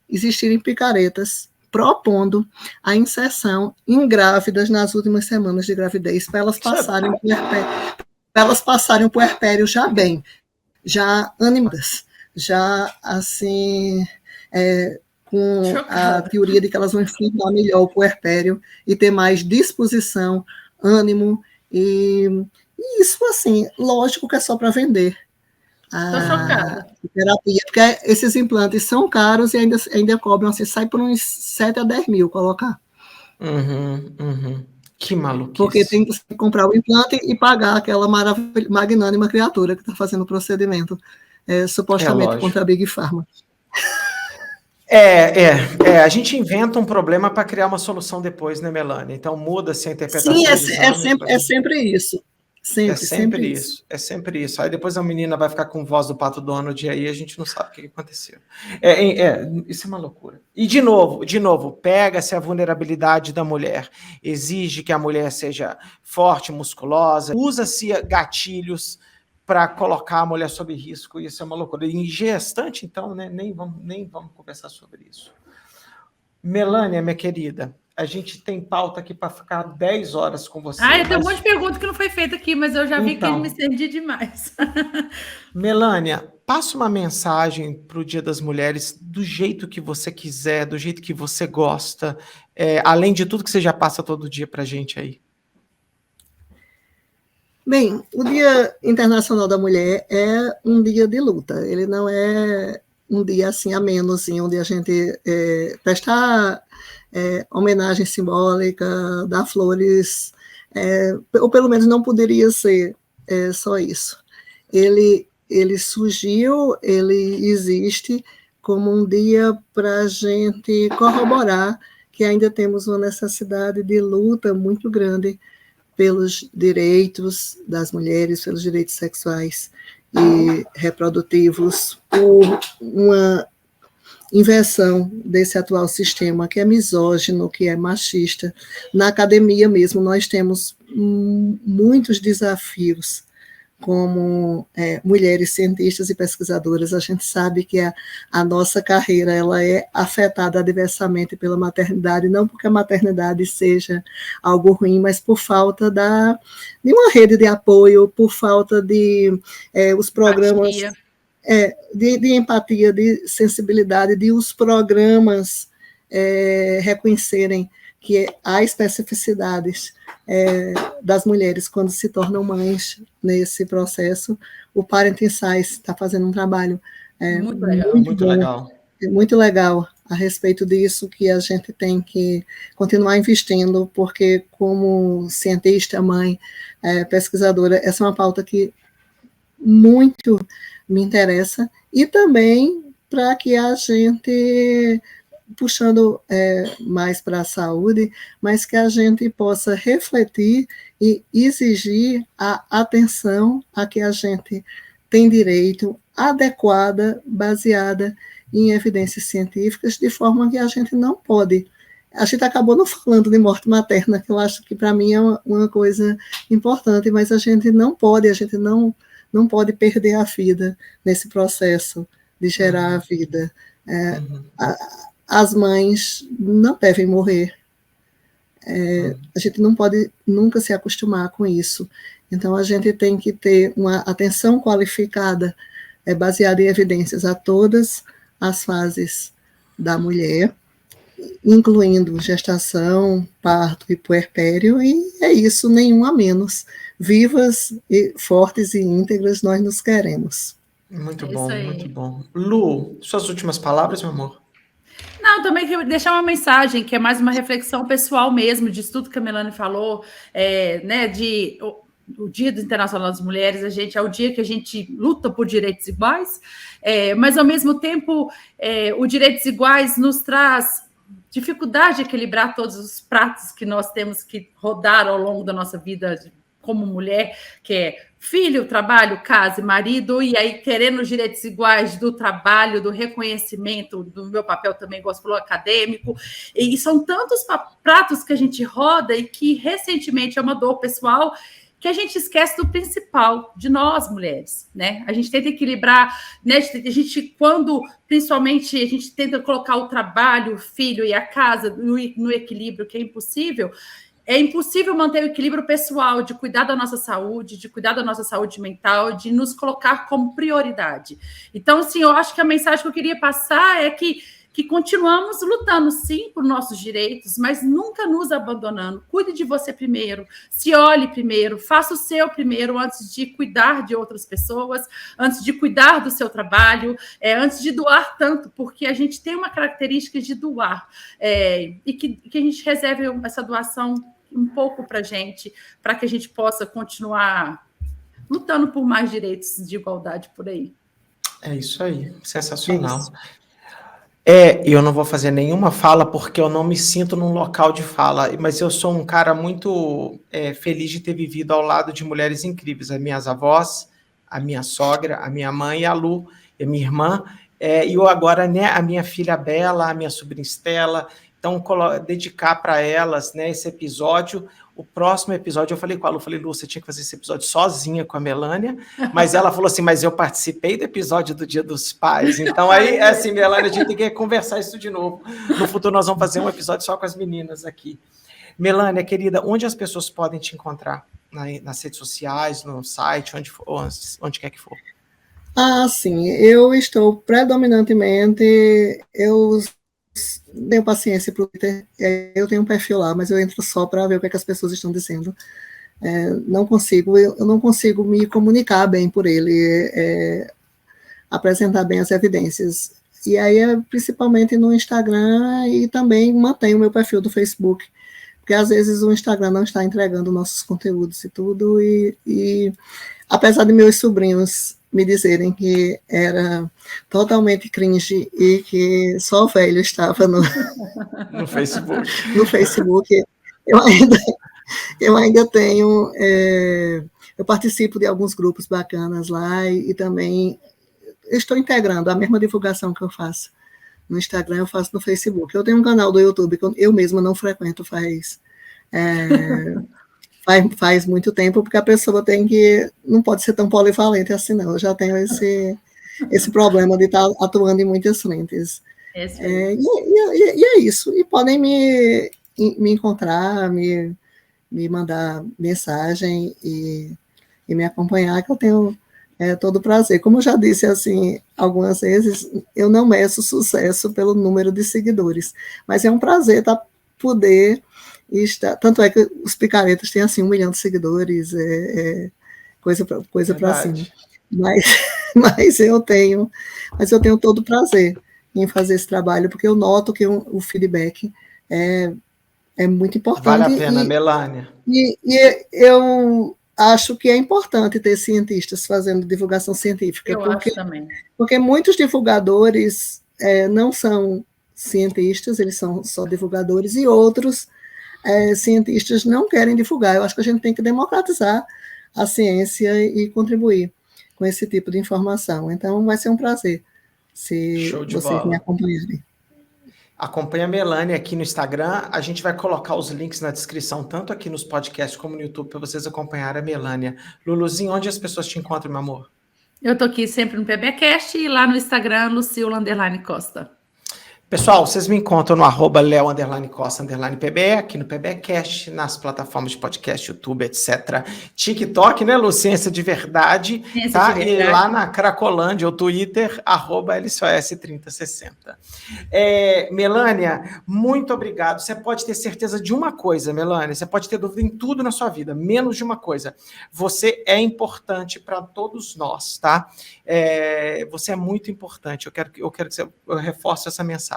existirem picaretas propondo a inserção em grávidas nas últimas semanas de gravidez, para elas passarem o puerpério já animadas, já assim, com a teoria de que elas vão enfrentar melhor o puerpério e ter mais disposição, ânimo, e isso, assim, lógico que é só para vender a terapia, porque esses implantes são caros e ainda cobram, assim, sai por uns 7 a 10 mil colocar. Que maluquice. Porque tem que comprar o implante e pagar aquela magnânima criatura que está fazendo o procedimento, supostamente contra a Big Pharma. A gente inventa um problema para criar uma solução depois, né, Melânia? Então muda-se a interpretação. Sim, é sempre isso. Sempre isso. É sempre isso. Aí depois a menina vai ficar com voz do Pato Donald e aí a gente não sabe o que aconteceu. Isso é uma loucura. E de novo, pega-se a vulnerabilidade da mulher, exige que a mulher seja forte, musculosa, usa-se gatilhos para colocar a mulher sob risco, isso é uma loucura. E em gestante, então, né, nem vamos conversar sobre isso. Melânia, minha querida, a gente tem pauta aqui para ficar 10 horas com você. Eu tenho um monte de perguntas que não foi feita aqui, mas eu já vi que eu me estendi demais. Melânia, passa uma mensagem para o Dia das Mulheres do jeito que você quiser, do jeito que você gosta, além de tudo que você já passa todo dia para a gente aí. Bem, o Dia Internacional da Mulher é um dia de luta, ele não é um dia assim ameno, assim, onde a gente prestar homenagem simbólica, dar flores, ou pelo menos não poderia ser só isso. Ele surgiu, ele existe como um dia para a gente corroborar que ainda temos uma necessidade de luta muito grande pelos direitos das mulheres, pelos direitos sexuais e reprodutivos, por uma inversão desse atual sistema, que é misógino, que é machista. Na academia mesmo, nós temos muitos desafios como mulheres cientistas e pesquisadoras. A gente sabe que a nossa carreira ela é afetada adversamente pela maternidade, não porque a maternidade seja algo ruim, mas por falta de uma rede de apoio, por falta de os programas de empatia, de sensibilidade, de os programas reconhecerem que há especificidades das mulheres quando se tornam mães nesse processo. O Parenting Science está fazendo um trabalho muito legal a respeito disso, que a gente tem que continuar investindo, porque como cientista, mãe, pesquisadora, essa é uma pauta que muito me interessa, e também para que a gente, puxando mais para a saúde, mas que a gente possa refletir e exigir a atenção a que a gente tem direito, adequada, baseada em evidências científicas, de forma que a gente não pode. A gente acabou não falando de morte materna, que eu acho que para mim é uma coisa importante, mas a gente não pode perder a vida nesse processo de gerar a vida. As mães não devem morrer. A gente não pode nunca se acostumar com isso. Então, a gente tem que ter uma atenção qualificada, baseada em evidências a todas as fases da mulher, incluindo gestação, parto e puerpério, e é isso, nenhum a menos. Vivas, e fortes e íntegras nós nos queremos. Muito bom, muito bom. Lu, suas últimas palavras, meu amor? Não, também queria deixar uma mensagem, que é mais uma reflexão pessoal mesmo, disso tudo que a Melanie falou, o Dia Internacional das Mulheres, é o dia que a gente luta por direitos iguais, mas, ao mesmo tempo, o direitos iguais nos traz dificuldade de equilibrar todos os pratos que nós temos que rodar ao longo da nossa vida como mulher, que é filho, trabalho, casa e marido, e aí querendo os direitos iguais do trabalho, do reconhecimento, do meu papel também, gosto falou, acadêmico, e são tantos pratos que a gente roda e que recentemente é uma dor pessoal que a gente esquece do principal, de nós, mulheres, né? A gente tenta equilibrar, né? Quando, principalmente, a gente tenta colocar o trabalho, o filho e a casa no equilíbrio, que é impossível manter o equilíbrio pessoal, de cuidar da nossa saúde mental, de nos colocar como prioridade. Então, assim, eu acho que a mensagem que eu queria passar é que continuamos lutando, sim, por nossos direitos, mas nunca nos abandonando. Cuide de você primeiro, se olhe primeiro, faça o seu primeiro antes de cuidar de outras pessoas, antes de cuidar do seu trabalho, antes de doar tanto, porque a gente tem uma característica de doar, e que a gente reserve essa doação um pouco para que a gente possa continuar lutando por mais direitos de igualdade por aí. É isso aí, sensacional. Eu não vou fazer nenhuma fala porque eu não me sinto num local de fala, mas eu sou um cara muito feliz de ter vivido ao lado de mulheres incríveis, as minhas avós, a minha sogra, a minha mãe, a Lu, a minha irmã, e eu agora, né, a minha filha Bela, a minha sobrinha Estela. Então, dedicar para elas, né, esse episódio. O próximo episódio, eu falei com a Lu, Lu, você tinha que fazer esse episódio sozinha com a Melânia, mas ela falou assim, mas eu participei do episódio do Dia dos Pais, então aí, assim, Melânia, a gente tem que conversar isso de novo. No futuro nós vamos fazer um episódio só com as meninas aqui. Melânia, querida, onde as pessoas podem te encontrar? Nas redes sociais, no site, onde quer que for? Sim, eu estou predominantemente, eu tenho paciência para o Twitter, eu tenho um perfil lá, mas eu entro só para ver o que as pessoas estão dizendo. Eu não consigo me comunicar bem por ele, apresentar bem as evidências. E aí principalmente no Instagram, e também mantenho o meu perfil do Facebook, porque às vezes o Instagram não está entregando nossos conteúdos e tudo, e apesar de meus sobrinhos me dizerem que era totalmente cringe e que só o velho estava no Facebook. No Facebook, eu ainda tenho, eu participo de alguns grupos bacanas lá e também estou integrando a mesma divulgação que eu faço no Instagram, eu faço no Facebook. Eu tenho um canal do YouTube que eu mesma não frequento faz muito tempo, porque a pessoa não pode ser tão polivalente assim, não. Eu já tenho esse problema de estar atuando em muitas frentes. E é isso. E podem me encontrar, me mandar mensagem e me acompanhar, que eu tenho todo o prazer. Como eu já disse assim algumas vezes, eu não meço sucesso pelo número de seguidores, mas é um prazer poder estar. Tanto é que os picaretas têm assim 1 milhão de seguidores, coisa para cima. Mas eu tenho todo o prazer em fazer esse trabalho, porque eu noto que o feedback é muito importante. Vale a pena, Melânia. E eu acho que é importante ter cientistas fazendo divulgação científica. Eu acho também. Porque muitos divulgadores não são cientistas, eles são só divulgadores, e outros cientistas não querem divulgar. Eu acho que a gente tem que democratizar a ciência e contribuir com esse tipo de informação. Então, vai ser um prazer se vocês me acompanharem. Acompanhe a Melânia aqui no Instagram. A gente vai colocar os links na descrição, tanto aqui nos podcasts como no YouTube, para vocês acompanharem a Melânia. Luluzinho, onde as pessoas te encontram, meu amor? Eu tô aqui sempre no PBcast e lá no Instagram, Lucila_Costa. Pessoal, vocês me encontram no @Leo_Costa_PB, aqui no PBcast, nas plataformas de podcast, YouTube, etc. TikTok, né, Lu? Ciência de Verdade, tá? De verdade. E lá na Cracolândia, o Twitter, @LCOS3060. Melânia, muito obrigado. Você pode ter certeza de uma coisa, Melânia, você pode ter dúvida em tudo na sua vida, menos de uma coisa. Você é importante para todos nós, tá? Você é muito importante. Eu quero que eu reforce essa mensagem.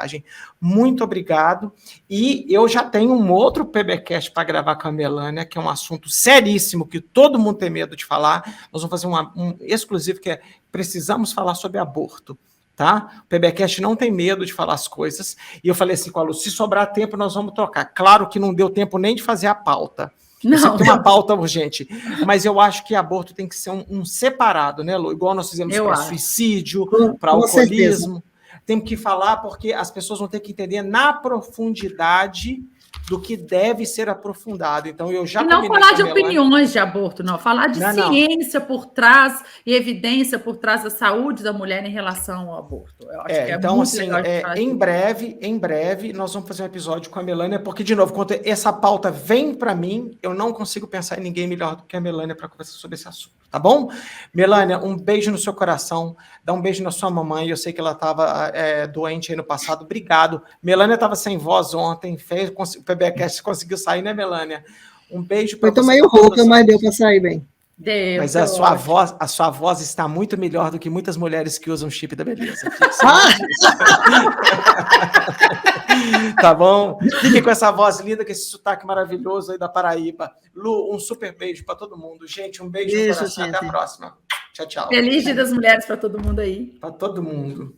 Muito obrigado. E eu já tenho um outro PBcast para gravar com a Melânia, que é um assunto seríssimo, que todo mundo tem medo de falar. Nós vamos fazer um exclusivo que precisamos falar sobre aborto. Tá? O PBcast não tem medo de falar as coisas. E eu falei assim com a Lu, se sobrar tempo, nós vamos trocar. Claro que não deu tempo nem de fazer a pauta. Não tem uma pauta urgente, mas eu acho que aborto tem que ser um separado, né, Lu? Igual nós fizemos para suicídio, para alcoolismo. Temos que falar porque as pessoas vão ter que entender na profundidade do que deve ser aprofundado. Então, eu já... E não falar de opiniões de aborto, não. Falar de ciência por trás e evidência por trás da saúde da mulher em relação ao aborto. Eu acho que então, assim, em breve, nós vamos fazer um episódio com a Melânia, porque, de novo, quando essa pauta vem para mim, eu não consigo pensar em ninguém melhor do que a Melânia para conversar sobre esse assunto, tá bom? Melânia, um beijo no seu coração, dá um beijo na sua mamãe, eu sei que ela estava doente aí no passado, obrigado. Melânia estava sem voz ontem, o PBcast conseguiu sair, né, Melânia? Um beijo para você. Eu tô meio rouca, mas deu para sair bem. Mas a sua voz está muito melhor do que muitas mulheres que usam chip da beleza. Tá bom? Fique com essa voz linda, com esse sotaque maravilhoso aí da Paraíba. Lu, um super beijo para todo mundo. Gente, um beijo no coração. Até a próxima. Tchau, tchau. Feliz Dia das Mulheres para todo mundo aí. Para todo mundo.